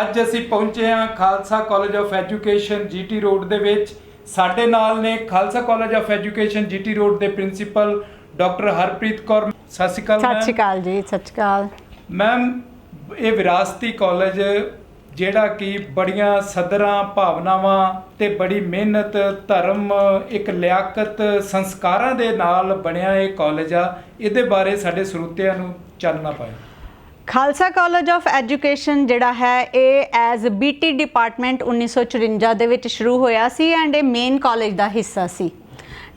ਅੱਜ ਅਸੀਂ ਪਹੁੰਚੇ ਹਾਂ Khalsa college of education GT road ਦੇ ਵਿੱਚ। ਸਾਡੇ ਨਾਲ ਨੇ Khalsa college of education GT road ਦੇ ਪ੍ਰਿੰਸੀਪਲ ਡਾਕਟਰ ਹਰਪ੍ਰੀਤ ਕੌਰ। ਸਤਿ ਸ਼੍ਰੀ ਅਕਾਲ। ਸਤਿ ਸ਼੍ਰੀ ਅਕਾਲ ਜੀ। ਸਤਿ ਸ਼੍ਰੀ ਅਕਾਲ ਮੈਮ। ਇਹ ਵਿਰਾਸਤੀ ਕਾਲਜ ਜਿਹੜਾ ਕਿ ਬੜੀਆਂ ਸਦਰਾਂ ਭਾਵਨਾਵਾਂ ਤੇ ਬੜੀ ਮਿਹਨਤ ਧਰਮ ਇੱਕ ਲਿਆਕਤ ਸੰਸਕਾਰਾਂ ਦੇ ਨਾਲ ਬਣਿਆ ਇਹ ਕਾਲਜ ਆ, ਇਹਦੇ ਬਾਰੇ ਸਾਡੇ ਸਰੋਤਿਆਂ ਨੂੰ ਚਾਨਣਾ ਪਾਏ। ਖਾਲਸਾ ਕਾਲਜ ਆਫ ਐਜੂਕੇਸ਼ਨ ਜਿਹੜਾ ਹੈ ਇਹ ਐਜ਼ ਬੀਟੀ ਡਿਪਾਰਟਮੈਂਟ 1954 ਦੇ ਵਿੱਚ ਸ਼ੁਰੂ ਹੋਇਆ ਸੀ ਐਂਡ ਇਹ ਮੇਨ ਕਾਲਜ ਦਾ ਹਿੱਸਾ ਸੀ।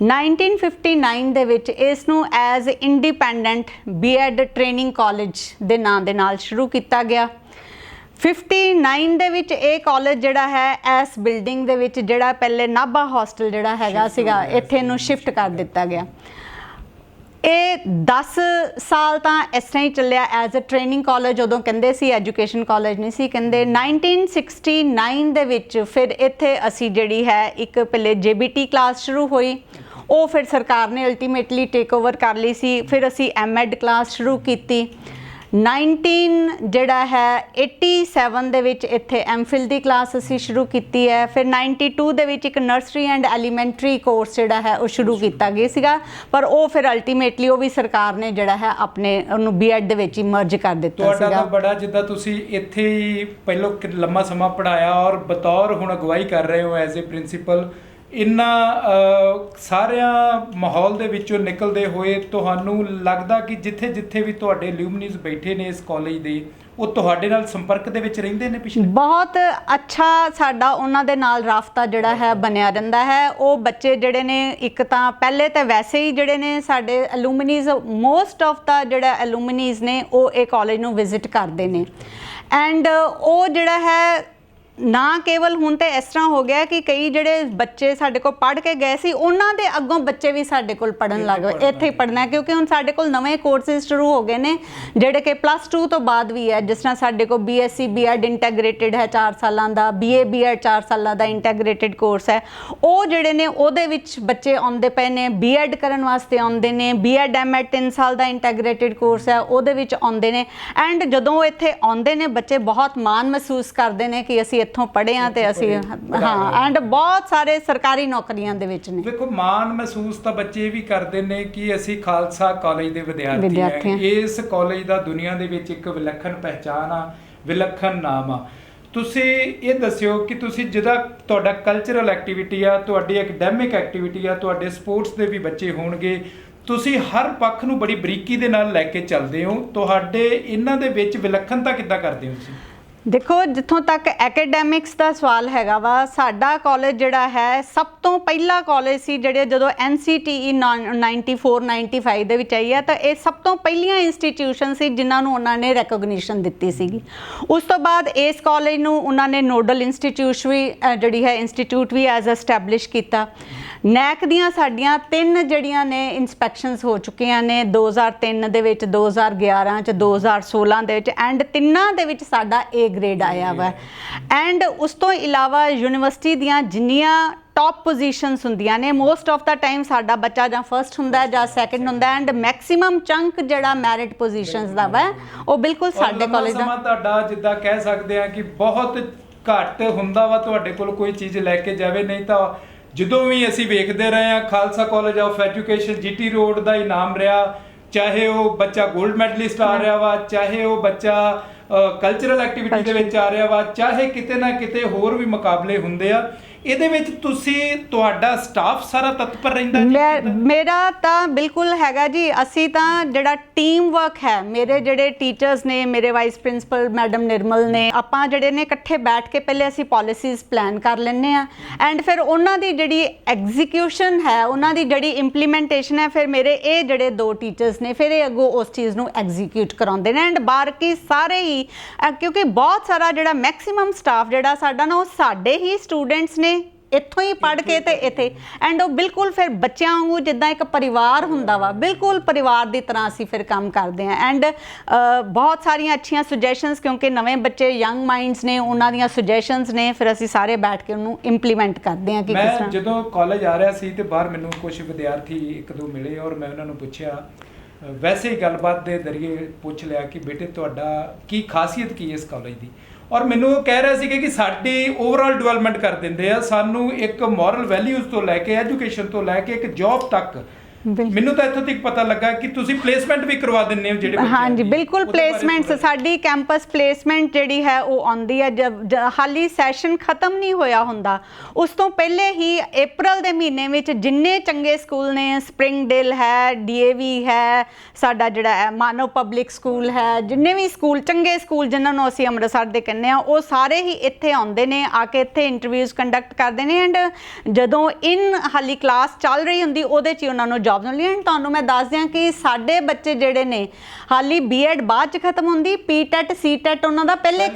1959 ਦੇ ਵਿੱਚ ਇਸ ਨੂੰ as independent B Ed training college ਦੇ ਨਾਂ ਦੇ ਨਾਲ ਸ਼ੁਰੂ ਕੀਤਾ ਗਿਆ। 59 ਦੇ ਵਿੱਚ ਇਹ ਕਾਲਜ ਜਿਹੜਾ ਹੈ ਇਸ ਬਿਲਡਿੰਗ ਦੇ ਵਿੱਚ ਜਿਹੜਾ ਪਹਿਲੇ ਨਾਭਾ ਹੋਸਟਲ ਜਿਹੜਾ ਹੈਗਾ ਸੀਗਾ ਇੱਥੇ ਇਹਨੂੰ ਸ਼ਿਫਟ ਕਰ ਦਿੱਤਾ ਗਿਆ। ਇਹ 10 ਸਾਲ ਤਾਂ ਇਸ ਤਰ੍ਹਾਂ ਹੀ ਚੱਲਿਆ ਐਜ਼ ਅ ਟ੍ਰੇਨਿੰਗ ਕਾਲਜ, ਉਦੋਂ ਕਹਿੰਦੇ ਸੀ ਐਜੂਕੇਸ਼ਨ ਕਾਲਜ ਨਹੀਂ ਸੀ ਕਹਿੰਦੇ। 1969 ਦੇ ਵਿੱਚ ਫਿਰ ਇੱਥੇ ਅਸੀਂ ਜਿਹੜੀ ਹੈ ਇੱਕ ਪਹਿਲੇ JBT ਕਲਾਸ ਸ਼ੁਰੂ ਹੋਈ, ਉਹ ਫਿਰ ਸਰਕਾਰ ਨੇ ਅਲਟੀਮੇਟਲੀ ਟੇਕ ਓਵਰ ਕਰ ਲਈ ਸੀ। ਫਿਰ ਅਸੀਂ MEd ਕਲਾਸ ਸ਼ੁਰੂ ਕੀਤੀ। 1987 ਦੇ ਵਿੱਚ ਇੱਥੇ MPhil ਦੀ ਕਲਾਸ ਅਸੀਂ ਸ਼ੁਰੂ ਕੀਤੀ ਹੈ। ਫਿਰ 92 ਦੇ ਵਿੱਚ ਇੱਕ ਨਰਸਰੀ ਐਂਡ ਐਲੀਮੈਂਟਰੀ ਕੋਰਸ ਜਿਹੜਾ ਹੈ ਉਹ ਸ਼ੁਰੂ ਕੀਤਾ ਗਿਆ ਸੀਗਾ, ਪਰ ਉਹ ਫਿਰ ਅਲਟੀਮੇਟਲੀ ਉਹ ਵੀ ਸਰਕਾਰ ਨੇ ਜਿਹੜਾ ਹੈ ਆਪਣੇ ਉਹਨੂੰ BEd ਦੇ ਵਿੱਚ ਹੀ ਮਰਜ ਕਰ ਦਿੱਤਾ ਸੀਗਾ। ਤੁਹਾਡਾ ਬੜਾ ਜਿੱਦਾਂ ਤੁਸੀਂ ਇੱਥੇ ਹੀ ਪਹਿਲਾਂ ਲੰਮਾ ਸਮਾਂ ਪੜ੍ਹਾਇਆ ਔਰ ਬਤੌਰ ਹੁਣ ਅਗਵਾਈ ਕਰ ਰਹੇ ਹੋ ਐਜ਼ ਏ ਪ੍ਰਿੰਸੀਪਲ, ਇਨ੍ਹਾਂ ਸਾਰਿਆਂ ਮਾਹੌਲ ਦੇ ਵਿੱਚੋਂ ਨਿਕਲਦੇ ਹੋਏ ਤੁਹਾਨੂੰ ਲੱਗਦਾ ਕਿ ਜਿੱਥੇ ਜਿੱਥੇ ਵੀ ਤੁਹਾਡੇ ਲਿਊਮਨੀਜ਼ ਬੈਠੇ ਨੇ ਇਸ ਕਾਲਜ ਦੇ, ਉਹ ਤੁਹਾਡੇ ਨਾਲ ਸੰਪਰਕ ਦੇ ਵਿੱਚ ਰਹਿੰਦੇ ਨੇ? ਪਿਛਲੇ ਬਹੁਤ ਅੱਛਾ ਸਾਡਾ ਉਹਨਾਂ ਦੇ ਨਾਲ ਰਾਬਤਾ ਜਿਹੜਾ ਹੈ ਬਣਿਆ ਰਹਿੰਦਾ ਹੈ। ਉਹ ਬੱਚੇ ਜਿਹੜੇ ਨੇ ਇੱਕ ਤਾਂ ਪਹਿਲੇ ਤਾਂ ਵੈਸੇ ਹੀ ਜਿਹੜੇ ਨੇ ਸਾਡੇ ਐਲੂਮਨੀਜ਼, ਮੋਸਟ ਆਫ ਦਾ ਜਿਹੜਾ ਐਲੂਮਨੀਜ਼ ਨੇ ਉਹ ਇਹ ਕਾਲਜ ਨੂੰ ਵਿਜ਼ਿਟ ਕਰਦੇ ਨੇ ਐਂਡ ਉਹ ਜਿਹੜਾ ਹੈ ਨਾ ਕੇਵਲ ਹੁਣ ਤਾਂ ਇਸ ਤਰ੍ਹਾਂ ਹੋ ਗਿਆ ਕਿ ਕਈ ਜਿਹੜੇ ਬੱਚੇ ਸਾਡੇ ਕੋਲ ਪੜ੍ਹ ਕੇ ਗਏ ਸੀ ਉਹਨਾਂ ਦੇ ਅੱਗੋਂ ਬੱਚੇ ਵੀ ਸਾਡੇ ਕੋਲ ਪੜ੍ਹਨ ਲੱਗ ਗਏ, ਇੱਥੇ ਹੀ ਪੜ੍ਹਨਾ, ਕਿਉਂਕਿ ਹੁਣ ਸਾਡੇ ਕੋਲ ਨਵੇਂ ਕੋਰਸਿਸ ਸ਼ੁਰੂ ਹੋ ਗਏ ਨੇ ਜਿਹੜੇ ਕਿ +2 ਤੋਂ ਬਾਅਦ ਵੀ ਹੈ। ਜਿਸ ਤਰ੍ਹਾਂ ਸਾਡੇ ਕੋਲ BSc BEd ਇੰਟੈਗਰੇਟਿਡ ਹੈ 4 ਸਾਲਾਂ ਦਾ, BA BEd 4 ਸਾਲਾਂ ਦਾ ਇੰਟੈਗਰੇਟਿਡ ਕੋਰਸ ਹੈ। ਉਹ ਜਿਹੜੇ ਨੇ ਉਹਦੇ ਵਿੱਚ ਬੱਚੇ ਆਉਂਦੇ ਪਏ ਨੇ, BEd ਕਰਨ ਵਾਸਤੇ ਆਉਂਦੇ ਨੇ। BEd MAd 3 ਸਾਲ ਦਾ ਇੰਟੈਗਰੇਟਿਡ ਕੋਰਸ ਹੈ, ਉਹਦੇ ਵਿੱਚ ਆਉਂਦੇ ਨੇ ਐਂਡ ਜਦੋਂ ਇੱਥੇ ਆਉਂਦੇ ਨੇ ਬੱਚੇ ਬਹੁਤ ਮਾਣ ਮਹਿਸੂਸ ਕਰਦੇ ਨੇ ਕਿ ਅਸੀਂ ਇੱਥੋਂ ਪੜ੍ਹੇ ਹਾਂ ਤੇ ਅਸੀਂ ਹਾਂ ਐਂਡ ਬਹੁਤ ਸਾਰੇ ਸਰਕਾਰੀ ਨੌਕਰੀਆਂ ਦੇ ਵਿੱਚ ਨੇ। ਦੇਖੋ ਮਾਣ ਮਹਿਸੂਸ ਤਾਂ ਬੱਚੇ ਇਹ ਵੀ ਕਰਦੇ ਨੇ ਕਿ ਅਸੀਂ ਖਾਲਸਾ ਕਾਲਜ ਦੇ ਵਿਦਿਆਰਥੀ ਹਾਂ। ਇਸ ਕਾਲਜ ਦਾ ਦੁਨੀਆ ਦੇ ਵਿੱਚ ਇੱਕ ਵਿਲੱਖਣ ਪਹਿਚਾਣ ਆ, ਵਿਲੱਖਣ ਨਾਮ ਆ। ਤੁਸੀਂ ਇਹ ਦੱਸਿਓ ਕਿ ਤੁਸੀਂ ਜਿਹਦਾ ਤੁਹਾਡਾ ਕਲਚਰਲ ਐਕਟੀਵਿਟੀ ਆ, ਤੁਹਾਡੀ ਐਕੈਡੈਮਿਕ ਐਕਟੀਵਿਟੀ ਆ, ਤੁਹਾਡੇ ਸਪੋਰਟਸ ਦੇ ਵੀ ਬੱਚੇ ਹੋਣਗੇ, ਤੁਸੀਂ ਹਰ ਪੱਖ ਨੂੰ ਬੜੀ ਬਰੀਕੀ ਦੇ ਨਾਲ ਲੈ ਕੇ ਚੱਲਦੇ ਹੋ। ਤੁਹਾਡੇ ਇਹਨਾਂ ਦੇ ਵਿੱਚ ਵਿਲੱਖਣਤਾ ਕਿੱਦਾਂ ਕਰਦੇ ਹੋ ਤੁਸੀਂ? ਦੇਖੋ, ਜਿੱਥੋਂ ਤੱਕ ਐਕੈਡੈਮਿਕਸ ਦਾ ਸਵਾਲ ਹੈਗਾ ਵਾ, ਸਾਡਾ ਕਾਲਜ ਜਿਹੜਾ ਹੈ ਸਭ ਤੋਂ ਪਹਿਲਾ ਕਾਲਜ ਸੀ ਜਿਹੜੇ ਜਦੋਂ NCTE 94-95 ਦੇ ਵਿੱਚ ਆਈ ਹੈ ਤਾਂ ਇਹ ਸਭ ਤੋਂ ਪਹਿਲੀਆਂ ਇੰਸਟੀਟਿਊਸ਼ਨ ਸੀ ਜਿਨ੍ਹਾਂ ਨੂੰ ਉਹਨਾਂ ਨੇ ਰੈਕੋਗਨੀਸ਼ਨ ਦਿੱਤੀ ਸੀਗੀ। ਉਸ ਤੋਂ ਬਾਅਦ ਇਸ ਕਾਲਜ ਨੂੰ ਉਹਨਾਂ ਨੇ ਨੋਡਲ ਇੰਸਟੀਟਿਊਟ ਵੀ ਜਿਹੜੀ ਹੈ ਇੰਸਟੀਟਿਊਟ ਵੀ ਐਜ਼ ਐਸਟੈਬਲਿਸ਼ ਕੀਤਾ। NAC ਦੀਆਂ ਸਾਡੀਆਂ 3 ਜਿਹੜੀਆਂ ਨੇ ਇੰਸਪੈਕਸ਼ਨਸ ਹੋ ਚੁੱਕੀਆਂ ਨੇ, 2003 ਦੇ ਵਿੱਚ, 2011 'ਚ, 2016 ਦੇ ਵਿੱਚ ਐਂਡ ਤਿੰਨਾਂ ਦੇ ਵਿੱਚ ਸਾਡਾ A ਗ੍ਰੇਡ ਆਇਆ ਵਾ। ਐਂਡ ਉਸ ਤੋਂ ਇਲਾਵਾ ਯੂਨੀਵਰਸਿਟੀ ਦੀਆਂ ਜਿੰਨੀਆਂ ਟੌਪ ਪੋਜੀਸ਼ਨਸ ਹੁੰਦੀਆਂ ਨੇ, ਮੋਸਟ ਆਫ ਦਾ ਟਾਈਮ ਸਾਡਾ ਬੱਚਾ ਜਾਂ ਫਸਟ ਹੁੰਦਾ ਜਾਂ ਸੈਕਿੰਡ ਹੁੰਦਾ ਐਂਡ ਮੈਕਸਿਮਮ ਚੰਕ ਜਿਹੜਾ ਮੈਰਿਟ ਪੋਜੀਸ਼ਨਸ ਦਾ ਵਾ ਉਹ ਬਿਲਕੁਲ ਸਾਡੇ ਕਾਲਜ ਦਾ। ਤੁਹਾਡਾ ਜਿੱਦਾਂ ਕਹਿ ਸਕਦੇ ਆ ਕਿ ਬਹੁਤ ਘੱਟ ਹੁੰਦਾ ਵਾ ਤੁਹਾਡੇ ਕੋਲ ਕੋਈ ਚੀਜ਼ ਲੈ ਕੇ ਜਾਵੇ, ਨਹੀਂ ਤਾਂ ਜਦੋਂ ਵੀ ਅਸੀਂ ਵੇਖਦੇ ਰਹੇ ਹਾਂ Khalsa college of education GT road ਦਾ ਇਨਾਮ ਰਿਹਾ, ਚਾਹੇ ਉਹ ਬੱਚਾ 골ਡ ਮੈਡਲਿਸਟ ਆ ਰਿਹਾ ਵਾ, ਚਾਹੇ ਉਹ ਬੱਚਾ ਕਲਚਰਲ ਐਕਟੀਵਿਟੀ ਦੇ ਵਿੱਚ ਆ ਰਿਹਾ ਵਾ, ਚਾਹੇ ਕਿਤੇ ਨਾ ਕਿਤੇ ਹੋਰ ਵੀ ਮੁਕਾਬਲੇ ਹੁੰਦੇ ਆ। ਇਹਦੇ ਵਿੱਚ ਤੁਸੀਂ ਤੁਹਾਡਾ ਸਟਾਫ ਸਾਰਾ ਤਤਪਰ ਰਹਿੰਦਾ? ਮੇਰਾ ਤਾਂ ਬਿਲਕੁਲ ਹੈਗਾ ਜੀ। ਅਸੀਂ ਤਾਂ ਜਿਹੜਾ ਟੀਮ ਵਰਕ ਹੈ, ਮੇਰੇ ਜਿਹੜੇ ਟੀਚਰਸ ਨੇ, ਮੇਰੇ ਵਾਈਸ ਪ੍ਰਿੰਸੀਪਲ ਮੈਡਮ ਨਿਰਮਲ ਨੇ, ਆਪਾਂ ਜਿਹੜੇ ਨੇ ਇਕੱਠੇ ਬੈਠ ਕੇ ਪਹਿਲੇ ਅਸੀਂ ਪਾਲਿਸੀਜ਼ ਪਲਾਨ ਕਰ ਲੈਂਦੇ ਹਾਂ ਐਂਡ ਫਿਰ ਉਹਨਾਂ ਦੀ ਜਿਹੜੀ ਐਗਜ਼ੀਕਿਊਸ਼ਨ ਹੈ, ਉਹਨਾਂ ਦੀ ਜਿਹੜੀ ਇੰਪਲੀਮੈਂਟੇਸ਼ਨ ਹੈ, ਫਿਰ ਮੇਰੇ ਇਹ ਜਿਹੜੇ 2 ਟੀਚਰਸ ਨੇ ਫਿਰ ਇਹ ਅੱਗੋਂ ਉਸ ਚੀਜ਼ ਨੂੰ ਐਗਜ਼ੀਕਿਊਟ ਕਰਾਉਂਦੇ ਨੇ ਐਂਡ ਬਾਕੀ ਸਾਰੇ ਹੀ, ਕਿਉਂਕਿ ਬਹੁਤ ਸਾਰਾ ਜਿਹੜਾ ਮੈਕਸਿਮਮ ਸਟਾਫ ਜਿਹੜਾ ਸਾਡਾ ਨਾ ਉਹ ਸਾਡੇ ਹੀ ਸਟੂਡੈਂਟਸ ਨੇ ਇੱਥੋਂ ਹੀ ਪੜ੍ਹ ਕੇ ਤੇ ਇੱਥੇ ਐਂਡ ਉਹ ਬਿਲਕੁਲ ਫਿਰ ਬੱਚਿਆਂ ਵਾਂਗੂ ਜਿੱਦਾਂ ਇੱਕ ਪਰਿਵਾਰ ਹੁੰਦਾ ਵਾ, ਬਿਲਕੁਲ ਪਰਿਵਾਰ ਦੀ ਤਰ੍ਹਾਂ ਅਸੀਂ ਫਿਰ ਕੰਮ ਕਰਦੇ ਹਾਂ ਐਂਡ ਬਹੁਤ ਸਾਰੀਆਂ ਅੱਛੀਆਂ ਸੁਜੈਸ਼ਨਸ, ਕਿਉਂਕਿ ਨਵੇਂ ਬੱਚੇ ਯੰਗ ਮਾਈਂਡਸ ਨੇ, ਉਹਨਾਂ ਦੀਆਂ ਸੁਜੈਸ਼ਨਸ ਨੇ, ਫਿਰ ਅਸੀਂ ਸਾਰੇ ਬੈਠ ਕੇ ਉਹਨੂੰ ਇੰਪਲੀਮੈਂਟ ਕਰਦੇ ਹਾਂ ਕਿ ਕਿਸ ਤਰ੍ਹਾਂ। ਜਦੋਂ ਕਾਲਜ ਆ ਰਿਹਾ ਸੀ ਤੇ ਬਾਹਰ ਮੈਨੂੰ ਕੁਝ ਵਿਦਿਆਰਥੀ 1-2 ਮਿਲੇ ਔਰ ਮੈਂ ਉਹਨਾਂ ਨੂੰ ਪੁੱਛਿਆ, ਵੈਸੇ ਹੀ ਗੱਲਬਾਤ ਦੇ ਜ਼ਰੀਏ ਪੁੱਛ ਲਿਆ ਕਿ ਬੇਟੇ ਤੁਹਾਡਾ ਕੀ ਖਾਸੀਅਤ ਕੀ ਇਸ ਕਾਲਜ ਦੀ। ਔਰ ਮੈਨੂੰ ਉਹ ਕਹਿ ਰਿਹਾ ਸੀ ਕਿ ਸਾਡੀ ਓਵਰਆਲ ਡਿਵੈਲਪਮੈਂਟ ਕਰ ਦਿੰਦੇ ਆ, ਸਾਨੂੰ ਇੱਕ ਮੋਰਲ ਵੈਲਿਊਜ਼ ਤੋਂ ਲੈ ਕੇ ਐਜੂਕੇਸ਼ਨ ਤੋਂ ਲੈ ਕੇ ਇੱਕ ਜੌਬ ਤੱਕ। ਮੈਨੂੰ ਤਾਂ ਇੱਥੋਂ ਤੱਕ ਪਤਾ ਲੱਗਾ ਕਿ ਤੁਸੀਂ ਪਲੇਸਮੈਂਟ ਵੀ ਕਰਵਾ ਦਿੰਦੇ ਹੋ ਜਿਹੜੇ ਬੱਚੇ। ਹਾਂਜੀ ਬਿਲਕੁਲ, ਪਲੇਸਮੈਂਟਸ ਸਾਡੀ ਕੈਂਪਸ ਪਲੇਸਮੈਂਟ ਜਿਹੜੀ ਹੈ ਉਹ ਆਉਂਦੀ ਹੈ। ਹਾਲੀ ਸੈਸ਼ਨ ਖਤਮ ਨਹੀਂ ਹੋਇਆ ਹੁੰਦਾ, ਉਸ ਤੋਂ ਪਹਿਲੇ ਹੀ ਅਪ੍ਰੈਲ ਦੇ ਮਹੀਨੇ ਵਿੱਚ ਜਿੰਨੇ ਚੰਗੇ ਸਕੂਲ ਨੇ, ਸਪ੍ਰਿੰਗਡੇਲ ਹੈ, DAV ਹੈ, ਸਾਡਾ ਜਿਹੜਾ ਹੈ ਮਾਨਵ ਪਬਲਿਕ ਸਕੂਲ ਹੈ, ਜਿੰਨੇ ਵੀ ਸਕੂਲ ਚੰਗੇ ਸਕੂਲ ਜਿਨ੍ਹਾਂ ਨੂੰ ਅਸੀਂ ਅੰਮ੍ਰਿਤਸਰ ਦੇ ਕਹਿੰਦੇ ਆ, ਉਹ ਸਾਰੇ ਹੀ ਇੱਥੇ ਆਉਂਦੇ ਨੇ, ਆ ਕੇ ਇੱਥੇ ਇੰਟਰਵਿਊਜ਼ ਕੰਡਕਟ ਕਰਦੇ ਨੇ। ਐਂਡ ਜਦੋਂ ਹਾਲੀ ਕਲਾਸ ਚੱਲ ਰਹੀ ਹੁੰਦੀ ਉਹਦੇ 'ਚ ਹੀ ਉਹਨਾਂ ਨੂੰ ਜੌਬ ਮਿਲਦੀ। ਐਂਡ ਤੁਹਾਨੂੰ ਮੈਂ ਦੱਸ ਦਿਆਂ ਕਿ ਸਾਡੇ ਬੱਚੇ ਜਿਹੜੇ ਨੇ ਹਾਲੀ B.Ed ਬਾਅਦ 'ਚ ਖਤਮ ਹੁੰਦੀ, P.Tet C.Tet ਉਹਨਾਂ ਦਾ ਪਹਿਲੇ